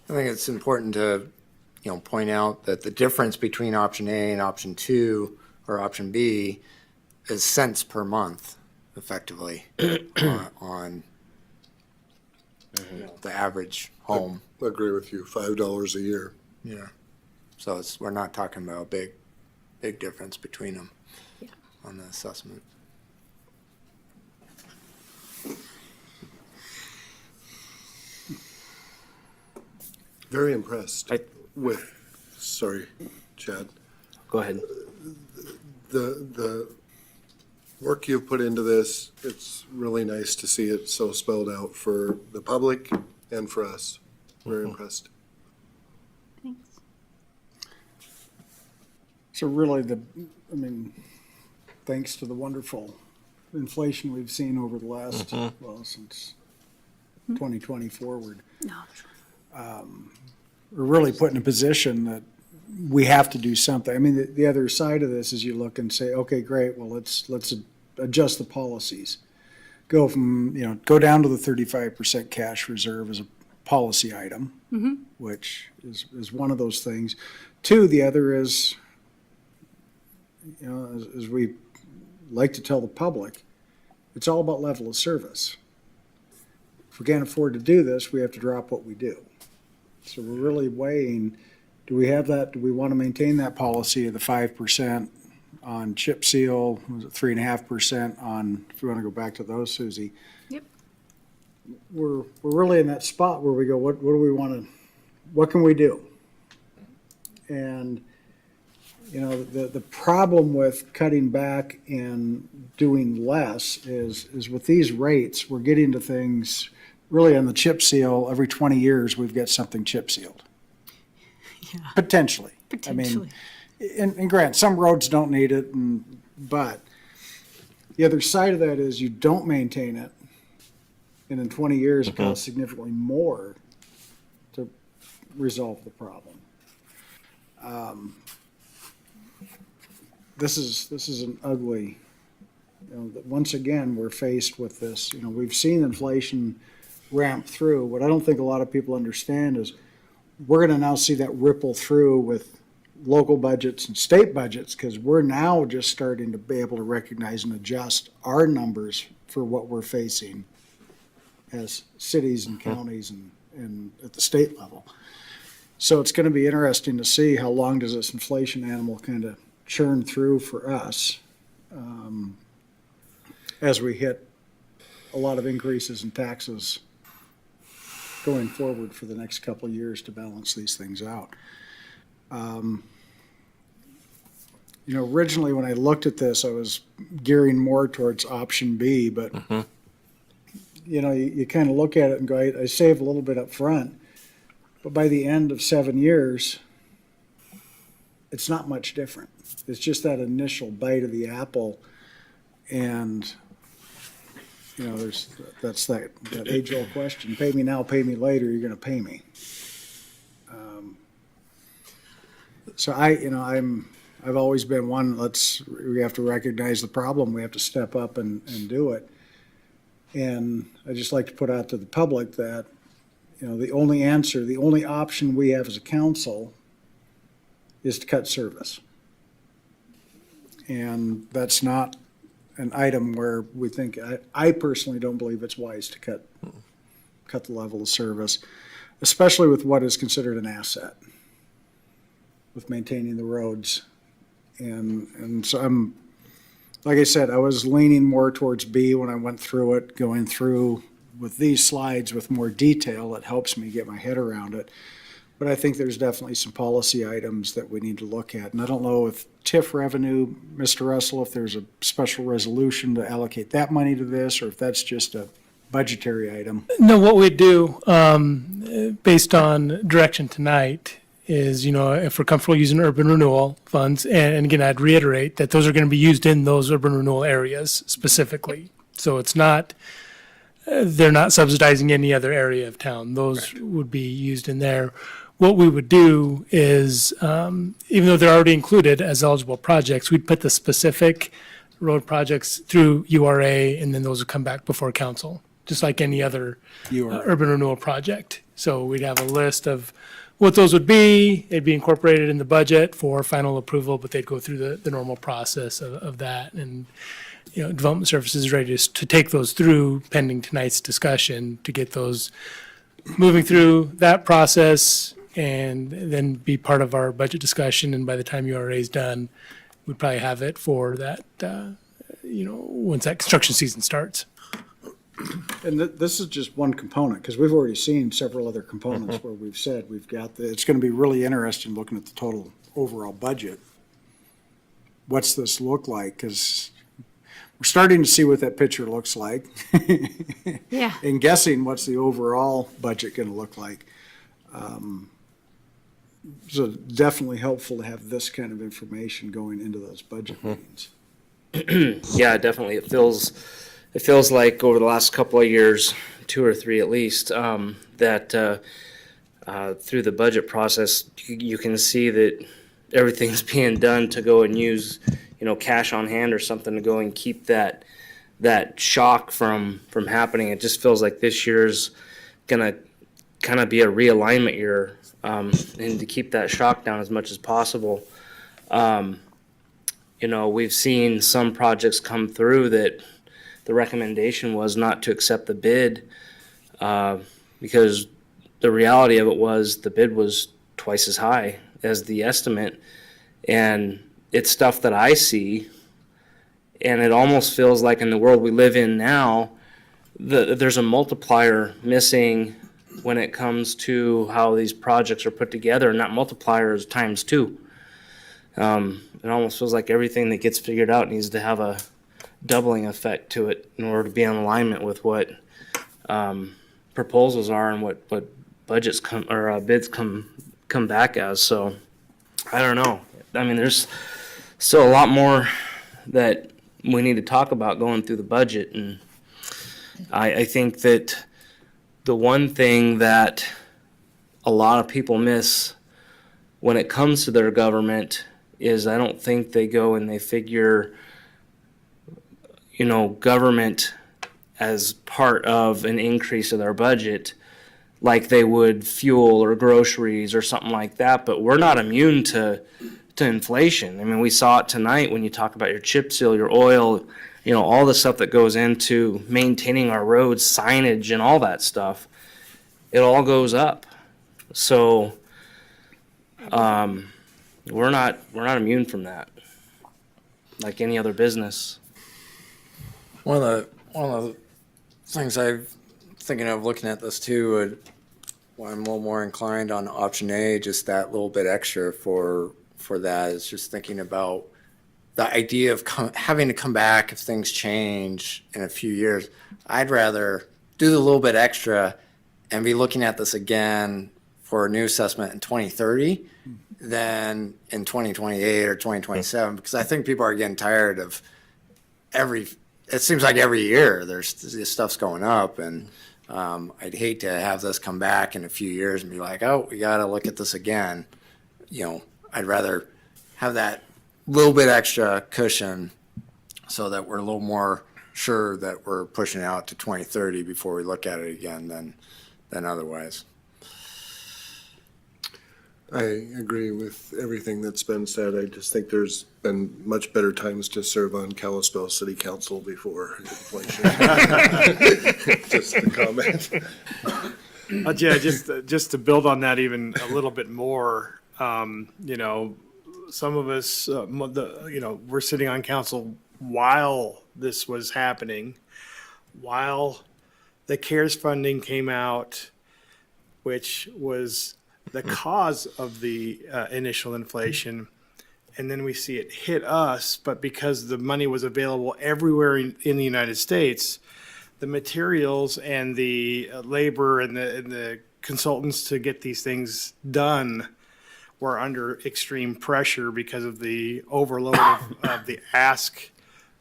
think it's important to, point out that the difference between option A and option 2 or option B is cents per month, effectively, on the average home. I agree with you, $5 a year. Yeah. So we're not talking about a big difference between them on the assessment. Very impressed I- with, sorry, Chad, Go ahead. the work you've put into this. It's really nice to see it so spelled out for the public and for us. Very impressed. Thanks. So really thanks to the wonderful inflation we've seen over the last, since 2020 forward, No. we're really put in a position that we have to do something. I mean, the other side of this is you look and say, okay, great, well, let's adjust the policies. Go from, go down to the 35% cash reserve as a policy item, which is one of those things. Two, the other is, as we like to tell the public, it's all about level of service. If we can't afford to do this, we have to drop what we do. So we're really weighing, do we have that, do we want to maintain that policy of the 5% on chip seal, was it 3.5% on, if you want to go back to those, Susie? Yep. We're really in that spot where we go, what do we want to, what can we do? And, the problem with cutting back and doing less is with these rates, we're getting to things, really on the chip seal, every 20 years, we've got something chip sealed. Yeah. Potentially. Potentially. and grant, some roads don't need it, but the other side of that is you don't maintain it, and in 20 years, it costs significantly more to resolve the problem. This is an ugly, that once again, we're faced with this. We've seen inflation ramp through. What I don't think a lot of people understand is we're going to now see that ripple through with local budgets and state budgets, because we're now just starting to be able to recognize and adjust our numbers for what we're facing as cities and counties and at the state level. So it's going to be interesting to see how long does this inflation animal kind of churn through for us as we hit a lot of increases in taxes going forward for the next couple of years to balance these things out. Originally when I looked at this, I was gearing more towards option B, but you kind of look at it and go, I save a little bit up front, but by the end of 7 years, it's not much different. It's just that initial bite of the apple, and that's that age-old question: pay me now, pay me later. You're going to pay me. So I've always been one. We have to recognize the problem. We have to step up and do it. And I just like to put out to the public that the only answer, the only option we have as a council is to cut service. And that's not an item where we think, I personally don't believe it's wise to cut the level of service, especially with what is considered an asset, with maintaining the roads. And so like I said, I was leaning more towards B when I went through it, going through with these slides with more detail. It helps me get my head around it. But I think there's definitely some policy items that we need to look at. And I don't know if TIF revenue, Mr. Russell, if there's a special resolution to allocate that money to this, or if that's just a budgetary item. No, what we do, based on direction tonight, is, if we're comfortable using urban renewal funds, and again, I'd reiterate that those are going to be used in those urban renewal areas specifically. So it's not, they're not subsidizing any other area of town. Those would be used in there. What we would do is, even though they're already included as eligible projects, we'd put the specific road projects through URA, and then those would come back before council, just like any other urban renewal project. So we'd have a list of what those would be. It'd be incorporated in the budget for final approval, but they'd go through the normal process of that. And, Development Services is ready to take those through pending tonight's discussion to get those moving through that process and then be part of our budget discussion. And by the time URA is done, we'd probably have it for that, once that construction season starts. And this is just one component, because we've already seen several other components where we've said we've got, it's going to be really interesting looking at the total overall budget. What's this look like? Because we're starting to see what that picture looks like. Yeah. And guessing what's the overall budget going to look like. So definitely helpful to have this kind of information going into those budget meetings. Yeah, definitely. It feels like over the last couple of years, 2 or 3 at least, that through the budget process, you can see that everything's being done to go and use, cash on hand or something to go and keep that shock from happening. It just feels like this year's gonna kind of be a realignment year, and to keep that shock down as much as possible. We've seen some projects come through that the recommendation was not to accept the bid, because the reality of it was the bid was twice as high as the estimate. And it's stuff that I see, and it almost feels like in the world we live in now, there's a multiplier missing when it comes to how these projects are put together, and that multiplier is times 2. It almost feels like everything that gets figured out needs to have a doubling effect to it in order to be in alignment with what proposals are and what budgets bids come back as. So I don't know. I mean, there's still a lot more that we need to talk about going through the budget. And I think that the one thing that a lot of people miss when it comes to their government is I don't think they go and they figure, government as part of an increase of their budget like they would fuel or groceries or something like that. But we're not immune to inflation. I mean, we saw it tonight when you talk about your chip seal, your oil, all the stuff that goes into maintaining our roads, signage and all that stuff. It all goes up. So we're not immune from that, like any other business. One of the things I'm thinking of looking at this too, why I'm a little more inclined on option A, just that little bit extra for that, is just thinking about the idea of having to come back if things change in a few years. I'd rather do the little bit extra and be looking at this again for a new assessment in 2030 than in 2028 or 2027, because I think people are getting tired of it seems like every year this stuff's going up, and I'd hate to have this come back in a few years and be like, oh, we got to look at this again. I'd rather have that little bit extra cushion so that we're a little more sure that we're pushing out to 2030 before we look at it again than otherwise. I agree with everything that's been said. I just think there's been much better times to serve on Kalispell City Council before inflation. Just a comment. Yeah, just to build on that even a little bit more, some of us, we're sitting on council while this was happening, while the CARES funding came out, which was the cause of the initial inflation. And then we see it hit us, but because the money was available everywhere in the United States, the materials and the labor and the consultants to get these things done were under extreme pressure because of the overload of the ask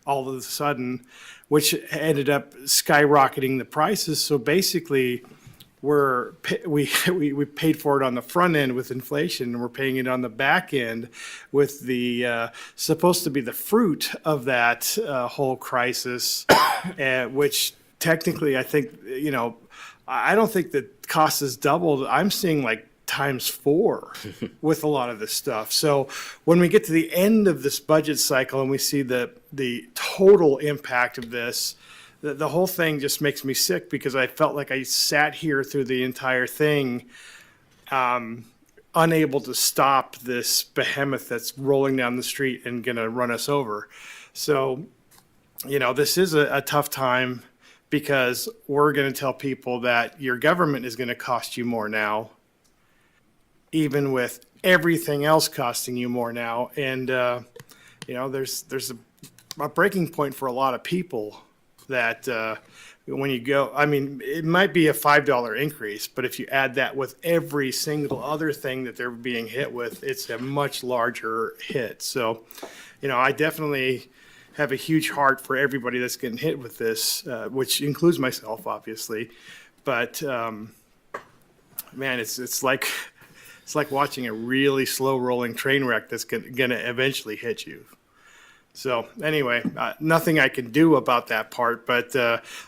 all of a sudden, which ended up skyrocketing the prices. So basically, we paid for it on the front end with inflation, and we're paying it on the back end with the supposed to be the fruit of that whole crisis, which technically I think, I don't think the cost has doubled. I'm seeing like ×4 with a lot of this stuff. So when we get to the end of this budget cycle and we see the total impact of this, the whole thing just makes me sick, because I felt like I sat here through the entire thing, unable to stop this behemoth that's rolling down the street and going to run us over. So, this is a tough time, because we're going to tell people that your government is going to cost you more now, even with everything else costing you more now. And, there's a breaking point for a lot of people that when you go, it might be a $5 increase, but if you add that with every single other thing that they're being hit with, it's a much larger hit. So, I definitely have a huge heart for everybody that's getting hit with this, which includes myself, obviously. But, man, it's like watching a really slow rolling train wreck that's going to eventually hit you. So anyway, nothing I can do about that part, but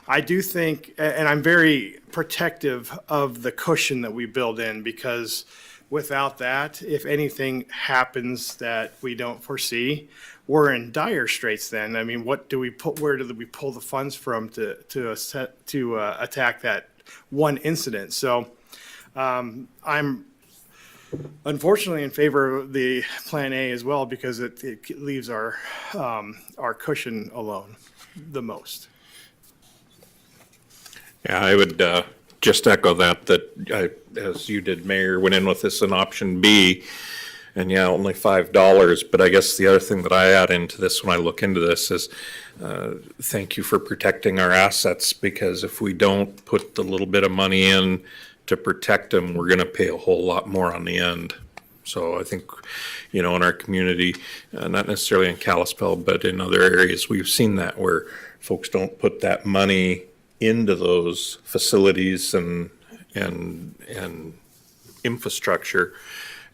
I do think, and I'm very protective of the cushion that we build in, because without that, if anything happens that we don't foresee, we're in dire straits then. Where do we pull the funds from to attack that one incident? So I'm unfortunately in favor of the plan A as well, because it leaves our cushion alone the most. Yeah, I would just echo that as you did, Mayor, went in with this in option B, and yeah, only $5. But I guess the other thing that I add into this when I look into this is thank you for protecting our assets, because if we don't put the little bit of money in to protect them, we're going to pay a whole lot more on the end. So I think, in our community, not necessarily in Kalispell, but in other areas, we've seen that where folks don't put that money into those facilities and infrastructure,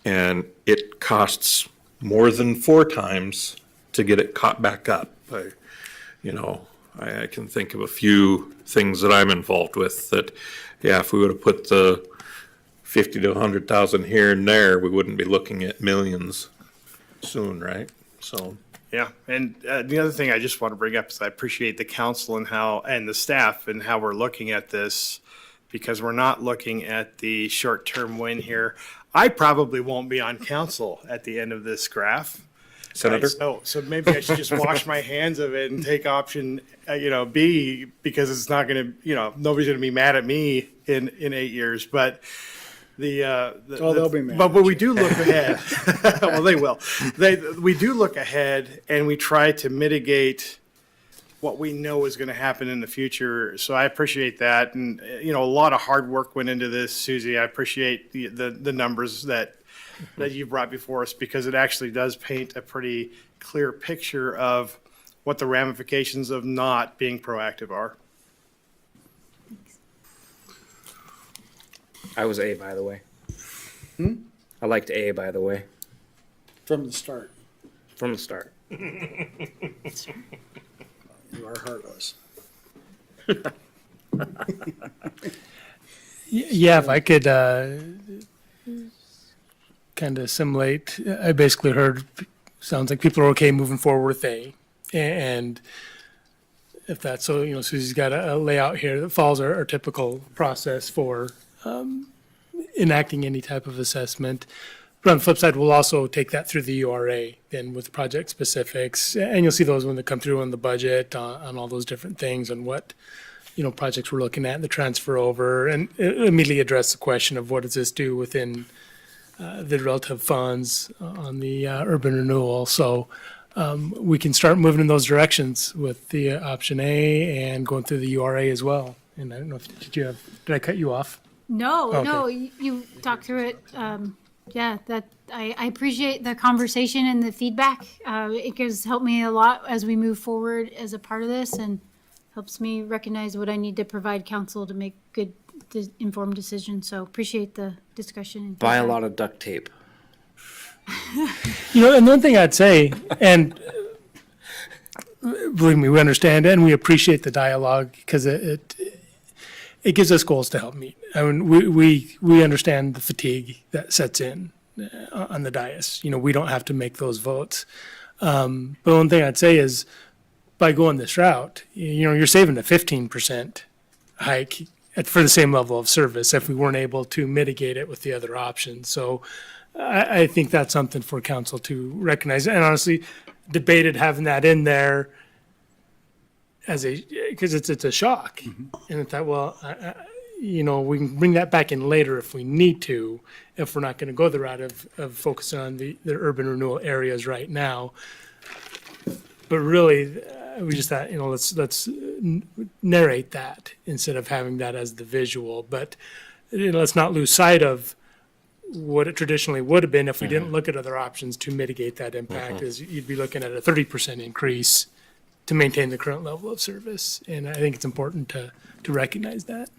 and it costs more than 4 times to get it caught back up. I can think of a few things that I'm involved with that, if we would have put the 50 to 100,000 here and there, we wouldn't be looking at millions soon, right? So. Yeah, and the other thing I just want to bring up is I appreciate the council and the staff and how we're looking at this, because we're not looking at the short-term win here. I probably won't be on council at the end of this graph. Senator? So maybe I should just wash my hands of it and take option, B, because it's not going to, nobody's going to be mad at me in 8 years. But they'll be mad But at we do look ahead. Well, they will. We do look ahead, and we try to mitigate what we know is going to happen in the future. So I appreciate that, and a lot of hard work went into this, Susie. I appreciate the numbers that you brought before us, because it actually does paint a pretty clear picture of what the ramifications of not being proactive are. I was A, by the way. I liked A, by the way, From the start, from the start. you are heartless. Yeah, if I could kind of assimilate, I basically heard, sounds like people are okay moving forward with A. And if that's so, Susie's got a layout here that follows our typical process for enacting any type of assessment. But on the flip side, we'll also take that through the URA then with project specifics. And you'll see those when they come through on the budget, on all those different things and what, projects we're looking at and the transfer over, and immediately address the question of what does this do within the relative funds on the urban renewal. So we can start moving in those directions with the option A and going through the URA as well. And I don't know if, did I cut you off? No, Okay. no, you talked through it. Yeah, that I appreciate the conversation and the feedback. It gives helped me a lot as we move forward as a part of this, and helps me recognize what I need to provide council to make good, informed decisions. So appreciate the discussion. And Buy a feedback. lot of duct tape. And one thing I'd say, and believe me, we understand and we appreciate the dialogue because it gives us goals to help meet. I mean, we understand the fatigue that sets in on the dais. We don't have to make those votes. But one thing I'd say is by going this route, you're saving a 15% hike for the same level of service if we weren't able to mitigate it with the other options. So I think that's something for council to recognize, and honestly debated having that in there because it's a shock. And I thought, well, we can bring that back in later if we need to, if we're not going to go the route of focusing on the urban renewal areas right now. But really, we just thought, let's narrate that instead of having that as the visual. But let's not lose sight of what it traditionally would have been if we didn't look at other options to mitigate that impact. Is you'd be looking at a 30% increase to maintain the current level of service. And I think it's important to recognize that.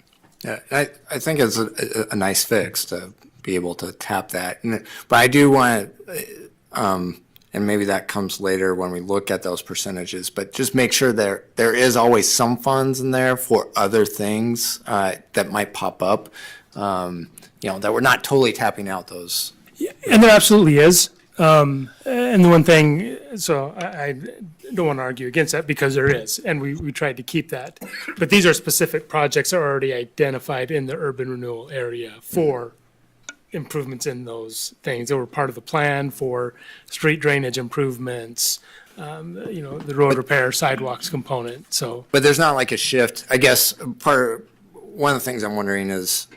Yeah, I think it's a nice fix to be able to tap that. But I do want, and maybe that comes later when we look at those percentages, but just make sure there is always some funds in there for other things that might pop up, that we're not totally tapping out those. And there absolutely is. And the one thing, so I don't want to argue against that because there is, and we tried to keep that. But these are specific projects that are already identified in the urban renewal area for improvements in those things. They were part of the plan for street drainage improvements, the road repair, sidewalks component, so. But there's not like a shift. I guess one of the things I'm wondering is,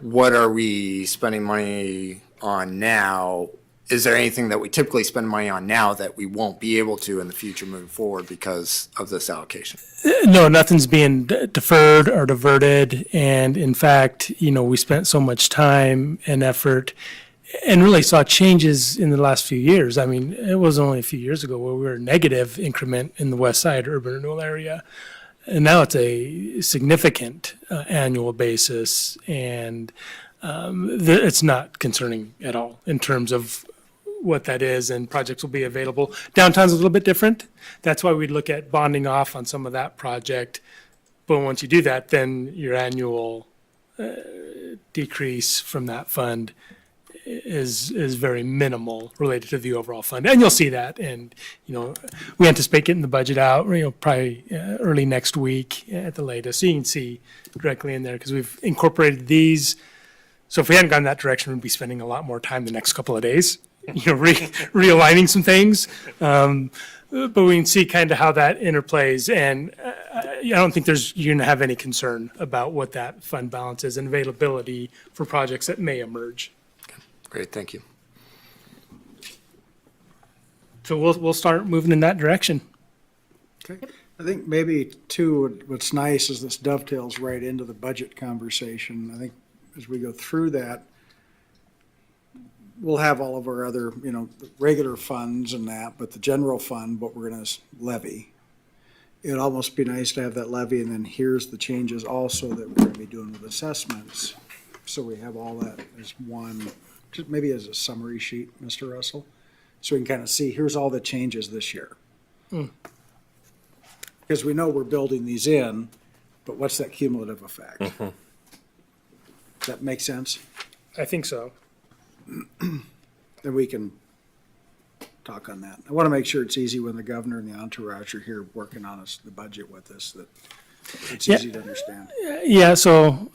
what are we spending money on now? Is there anything that we typically spend money on now that we won't be able to in the future moving forward because of this allocation? No, nothing's being deferred or diverted. And in fact, we spent so much time and effort and really saw changes in the last few years. I mean, it was only a few years ago where we were negative increment in the west side urban renewal area. And now it's a significant annual basis, and it's not concerning at all in terms of what that is, and projects will be available. Downtown's a little bit different. That's why we'd look at bonding off on some of that project. But once you do that, then your annual decrease from that fund is very minimal related to the overall fund. And you'll see that. And, we anticipate getting the budget out, probably early next week at the latest. So you can see directly in there because we've incorporated these. So if we hadn't gone that direction, we'd be spending a lot more time the next couple of days, realigning some things. But we can see kind of how that interplays. And I don't think you're going to have any concern about what that fund balance is and availability for projects that may emerge. Great, thank you. So we'll start moving in that direction. Okay. I think maybe too, what's nice is this dovetails right into the budget conversation. I think as we go through that, we'll have all of our other, regular funds and that, but the general fund, what we're gonna levy. It'd almost be nice to have that levy, and then here's the changes also that we're gonna be doing with assessments. So we have all that as one, just maybe as a summary sheet, Mr. Russell, so we can kind of see, here's all the changes this year. Because we know we're building these in, but what's that cumulative effect? Does that make sense? I think so. Then we can talk on that. I want to make sure it's easy when the governor and the entourage are here working on the budget with us, that it's easy to understand. Yeah, so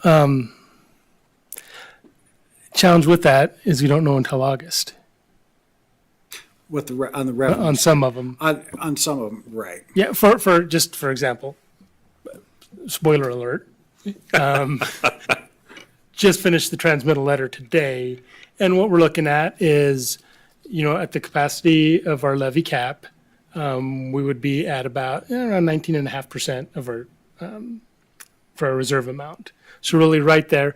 challenge with that is we don't know until August With on the revenue. on some of them. On some of them, right. Yeah, for example, spoiler alert, just finished the transmittal letter today, and what we're looking at is, at the capacity of our levy cap, we would be at about around 19.5% of our for our reserve amount. So really right there,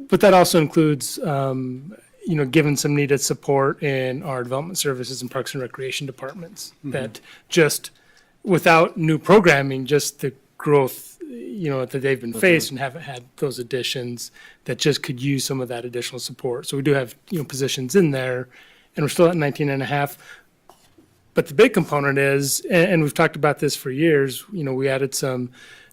but that also includes given some needed support in our development services and parks and recreation departments, that just without new programming, just the growth, that they've been faced and haven't had those additions, that just could use some of that additional support. So we do have, positions in there, and we're still at 19.5. But the big component is, and we've talked about this for years, we added some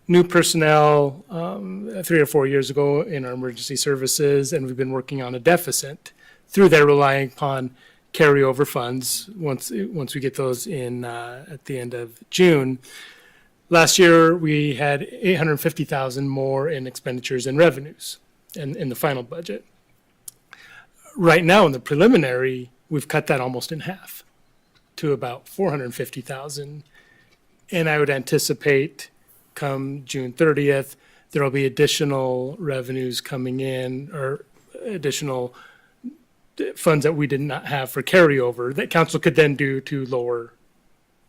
new personnel 3 or 4 years ago in our emergency services, and we've been working on a deficit through there, relying upon carryover funds once we get those in at the end of June. Last year, we had $850,000 more in expenditures and revenues in the final budget. Right now, in the preliminary, we've cut that almost in half to about $450,000. And I would anticipate come June 30th, there will be additional revenues coming in, or additional funds that we did not have for carryover that council could then do to lower,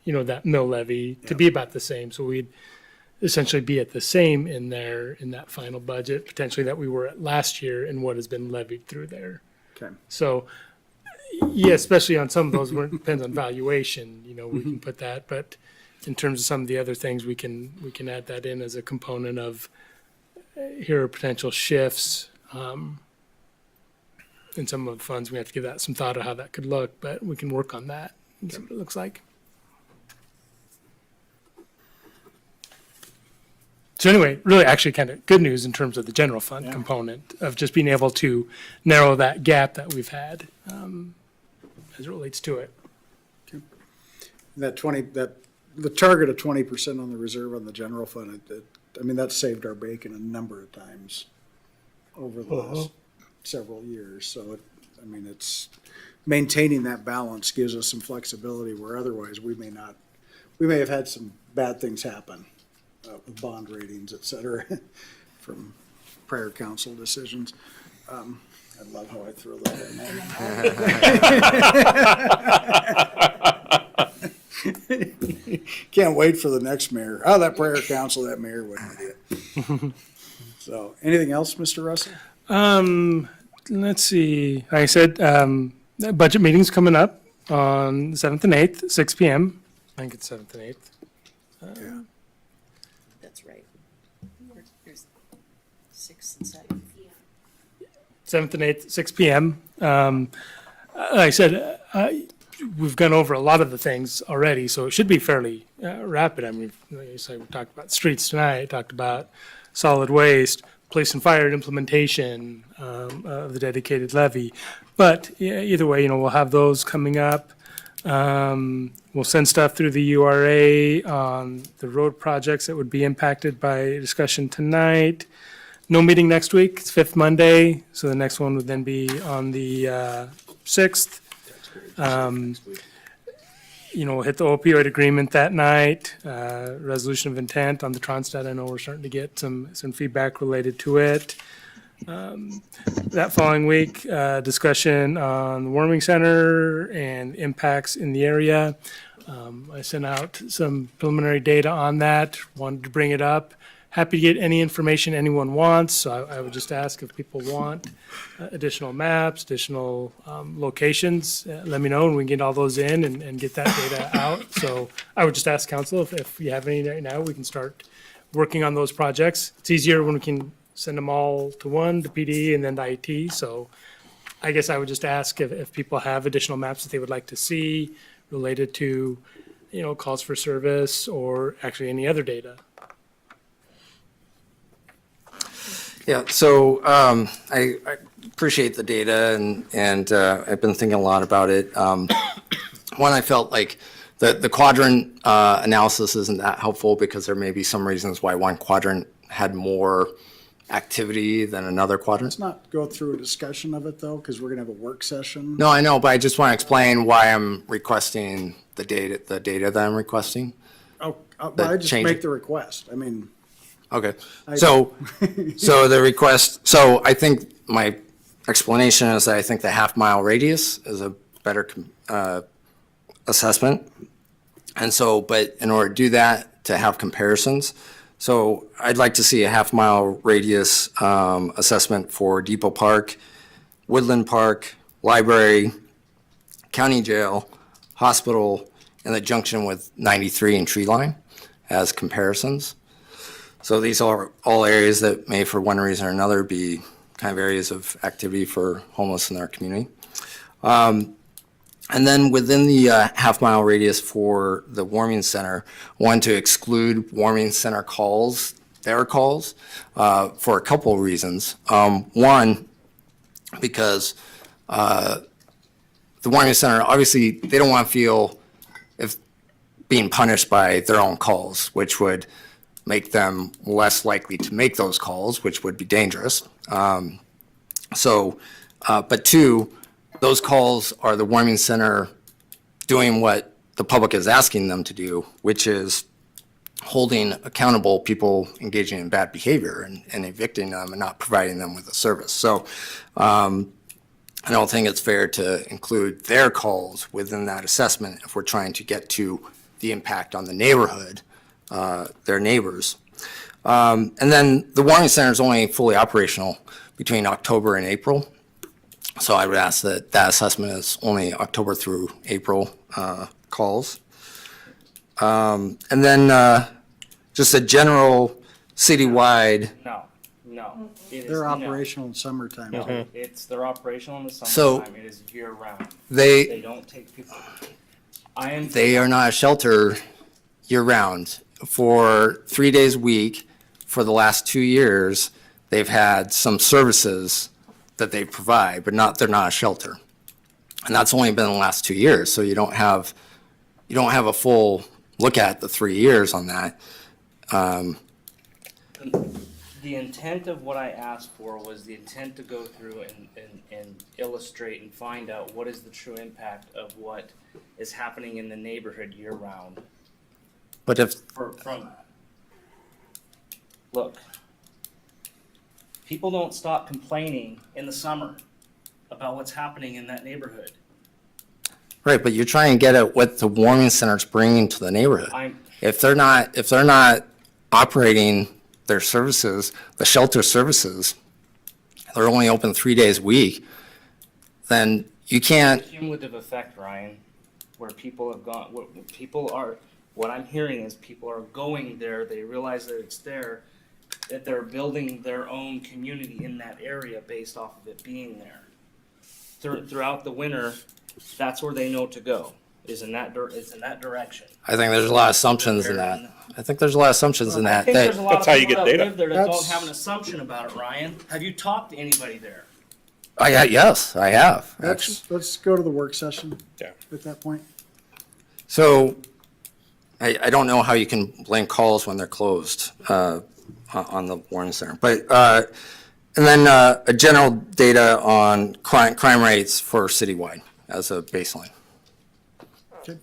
that mill levy to be about the same. So we'd essentially be at the same in there in that final budget, potentially that we were at last year and what has been levied through there. Okay. So, yeah, especially on some of those, it depends on valuation, we can put that, but in terms of some of the other things, we can add that in as a component of, here are potential shifts, in some of the funds. We have to give that some thought of how that could look, but we can work on that and see what it looks like. So anyway, really actually kind of good news in terms of the general fund component of just being able to narrow that gap that we've had as it relates to it. The target of 20% on the reserve on the general fund, that saved our bacon a number of times over the last several years. So, it's maintaining that balance gives us some flexibility where otherwise we may have had some bad things happen with bond ratings, et cetera, from prior council decisions. I love how I throw that in there. Can't wait for the next mayor. Oh, that prior council, that mayor, what an idiot. So, anything else, Mr. Russell? let's see, like I said, the budget meeting's coming up on the 7th and 8th, 6 PM. I think it's 7th and 8th. That's right. There's 6 and 7. 7th and 8th, 6 PM. Like I said, we've gone over a lot of the things already, so it should be fairly rapid. I mean, like I said, we talked about streets tonight, talked about solid waste, police and fire implementation of the dedicated levy. But either way, we'll have those coming up. We'll send stuff through the URA on the road projects that would be impacted by discussion tonight. No meeting next week. It's fifth Monday, so the next one would then be on the 6th. We'll hit the opioid agreement that night, resolution of intent on the Tronstadt. I know we're starting to get some feedback related to it. That following week, discussion on the warming center and impacts in the area. I sent out some preliminary data on that, wanted to bring it up. Happy to get any information anyone wants, so I would just ask if people want additional maps, additional locations, let me know, and we can get all those in and get that data out. So I would just ask council if you have any right now, we can start working on those projects. It's easier when we can send them all to one, to PD, and then to IT. So I guess I would just ask if people have additional maps that they would like to see related to, calls for service or actually any other data. Yeah, so I appreciate the data and I've been thinking a lot about it. One, I felt like the quadrant analysis isn't that helpful because there may be some reasons why one quadrant had more activity than another quadrant. Let's not go through a discussion of it though, because we're gonna have a work session. No, I know, but I just want to explain why I'm requesting the data that I'm requesting. Oh, but I just change make it. the request. I mean, Okay, so the request, so I think my explanation is that I think the half-mile radius is a better assessment. And so, but in order to do that, to have comparisons, so I'd like to see a half-mile radius assessment for Depot Park, Woodland Park, Library, County Jail, Hospital, and the junction with 93 and Tree Line as comparisons. So these are all areas that may, for one reason or another, be kind of areas of activity for homeless in our community. And then within the half-mile radius for the warming center, one, to exclude warming center calls, their calls, for a couple of reasons. One, because the warming center, obviously, they don't want to feel if being punished by their own calls, which would make them less likely to make those calls, which would be dangerous. But two, those calls are the warming center doing what the public is asking them to do, which is holding accountable people engaging in bad behavior and evicting them and not providing them with a service. So I don't think it's fair to include their calls within that assessment if we're trying to get to the impact on the neighborhood, their neighbors. And then the warming center is only fully operational between October and April. So I would ask that that assessment is only October through April calls. And then just a general citywide. No. It is they're no. operational in summertime. No, they're operational in the So- summertime. It is year round. They They don't take people. I am. they are not a shelter year-round. For 3 days a week, for the last 2 years, they've had some services that they provide, but they're not a shelter. And that's only been the last 2 years, so you don't have a full look at the 3 years on that. The intent of what I asked for was the intent to go through and illustrate and find out what is the true impact of what is happening in the neighborhood year round. But if, Look, people don't stop complaining in the summer about what's happening in that neighborhood. right, but you're trying to get at what the warming center's bringing to the neighborhood. If they're not operating their services, the shelter services, they're only open 3 days a week, then you can't, Cumulative effect, Ryan, where people have gone, what I'm hearing is people are going there, they realize that it's there, that they're building their own community in that area based off of it being there. Throughout the winter, that's where they know to go, is in that direction. I think there's a lot of assumptions in that. I think there's a lot of assumptions in I that. think there's a lot That's of how you people get that data. live there that don't That's- have an assumption about it, Ryan. Have you talked to anybody there? Yes, I have. Let's go to the work session Yeah. at that point. So I don't know how you can blame calls when they're closed on the Warren Center. But, and then a general data on crime rates for citywide as a baseline. Okay.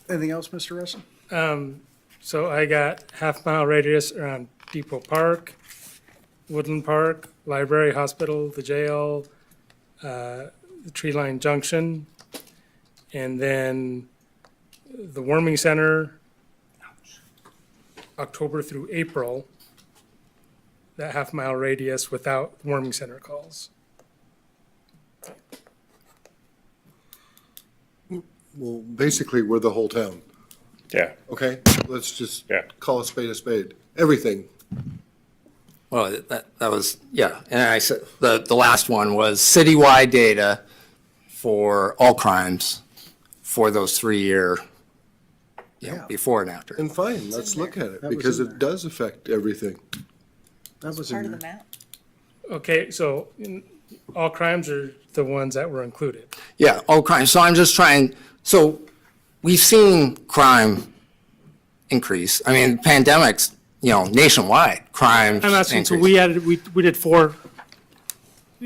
Anything else, Mr. Russell? So I got half-mile radius around Depot Park, Woodland Park, Library, Hospital, the jail, the Tree Line Junction, and then the Warming Center, October through April, that half-mile radius without Warming Center calls. Well, basically, we're the whole town, Yeah, okay? Let's just Yeah. call a spade a spade. Everything. Well, that was, yeah. And I said, the last one was citywide data for all crimes for those 3-year, Yeah. before and after. And fine, let's look at it, That was because in it there. does affect everything. That was Part in of the there. map. Okay, so all crimes are the ones that were included. Yeah, all crimes. So I'm just trying, so we've seen crime increase. I mean, pandemics, nationwide, crime I'm asking, so increase. we did 4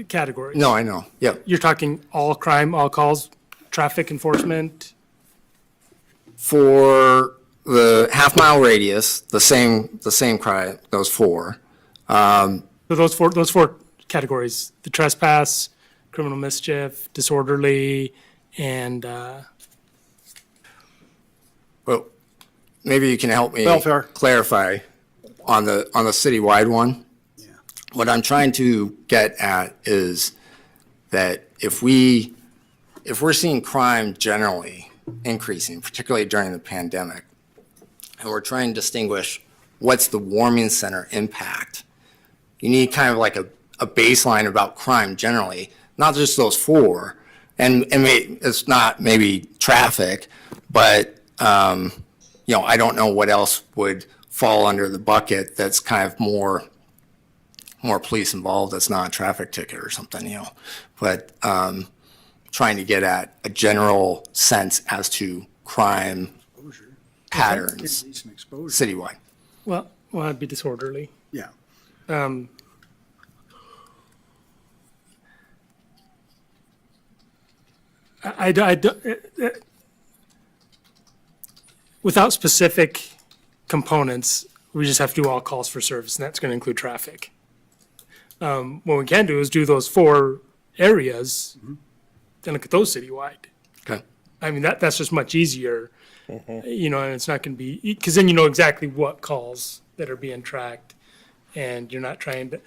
categories. No, I know, yeah. You're talking all crime, all calls, traffic enforcement. For the half-mile radius, the same crime, those 4. So those four categories: the trespass, criminal mischief, disorderly, and Well, maybe you can help me Welfare. clarify on the citywide one. Yeah. What I'm trying to get at is that if we're seeing crime generally increasing, particularly during the pandemic, and we're trying to distinguish what's the warming center impact, you need kind of like a baseline about crime generally, not just those 4. And it's not maybe traffic, but, I don't know what else would fall under the bucket that's kind of more police involved, that's not a traffic ticket or something, But trying to get at a general sense as to crime patterns At least an exposure. citywide. well, it'd be disorderly. Yeah. I don't- without specific components, we just have to do all calls for service, and that's going to include traffic. What we can do is do those 4 areas, then look at those citywide. Okay. I mean, that's just much easier, and it's not going to be, because then you know exactly what calls that are being tracked, and you're not trying to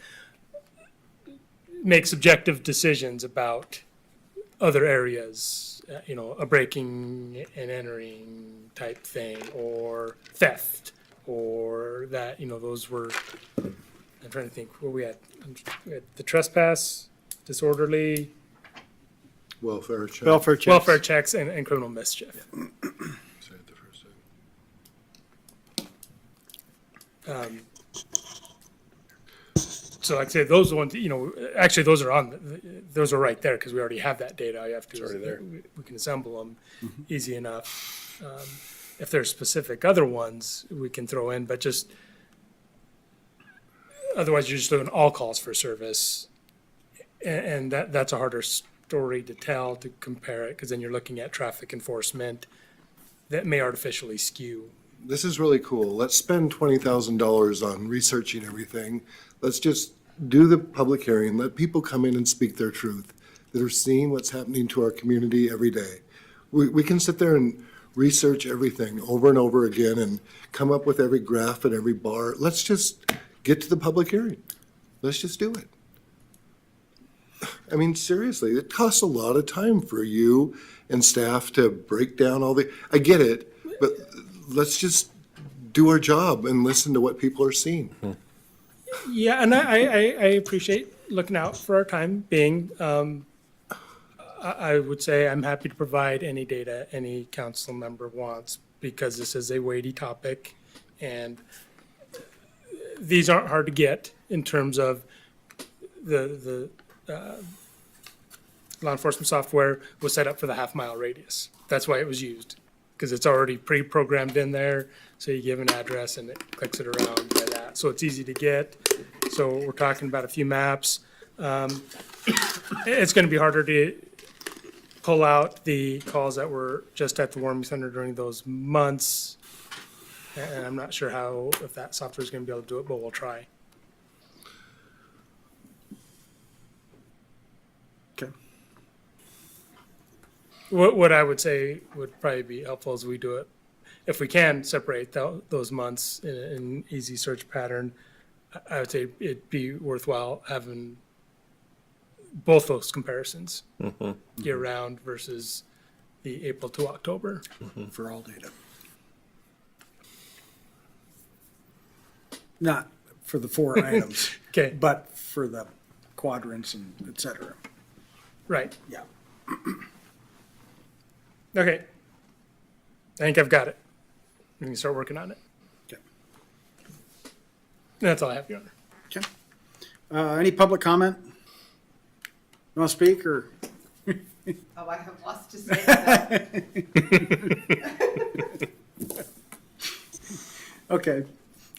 make subjective decisions about other areas, a breaking and entering type thing, or theft, or that, those were, I'm trying to think, what we had the trespass, disorderly, Welfare check. Welfare checks. welfare checks, and criminal mischief. Say it the first time. So like I say, those are the ones, actually, those are right there, because we already have that data. All you have to, already there. we can assemble them easy enough. If there's specific other ones, we can throw in, but just, otherwise, you're just doing all calls for service. And that's a harder story to tell, to compare it, because then you're looking at traffic enforcement that may artificially skew. This is really cool. Let's spend $20,000 on researching everything. Let's just do the public hearing, let people come in and speak their truth, that are seeing what's happening to our community every day. We can sit there and research everything over and over again and come up with every graph and every bar. Let's just get to the public hearing. Let's just do it. I mean, seriously, it costs a lot of time for you and staff to break down all the, I get it, but let's just do our job and listen to what people are seeing. Yeah, and I appreciate looking out for our time being. I would say I'm happy to provide any data any council member wants because this is a weighty topic and these aren't hard to get in terms of the law enforcement software was set up for the half-mile radius. That's why it was used, because it's already pre-programmed in there. So you give an address and it clicks it around by that. So it's easy to get. So we're talking about a few maps. It's going to be harder to pull out the calls that were just at the warming center during those months. And I'm not sure how, if that software is going to be able to do it, but we'll try. Okay. What I would say would probably be helpful is we do it, if we can separate those months in an easy search pattern, I would say it'd be worthwhile having both those comparisons year round versus the April to October. For all data. Not for the 4 items, Okay, but for the quadrants and et cetera. right. Yeah. Okay. I think I've got it. We can start working on it. Okay. That's all I have, Your Honor. Okay. Any public comment? You want to speak or? Oh, I have lots to say to that. Okay.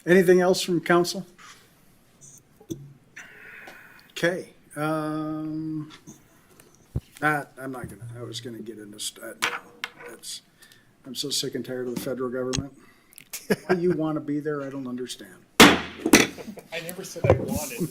Anything else from council? Okay. I'm not gonna, I was gonna get into, that's, I'm so sick and tired of the federal government. Why you want to be there, I don't understand. I never said I wanted.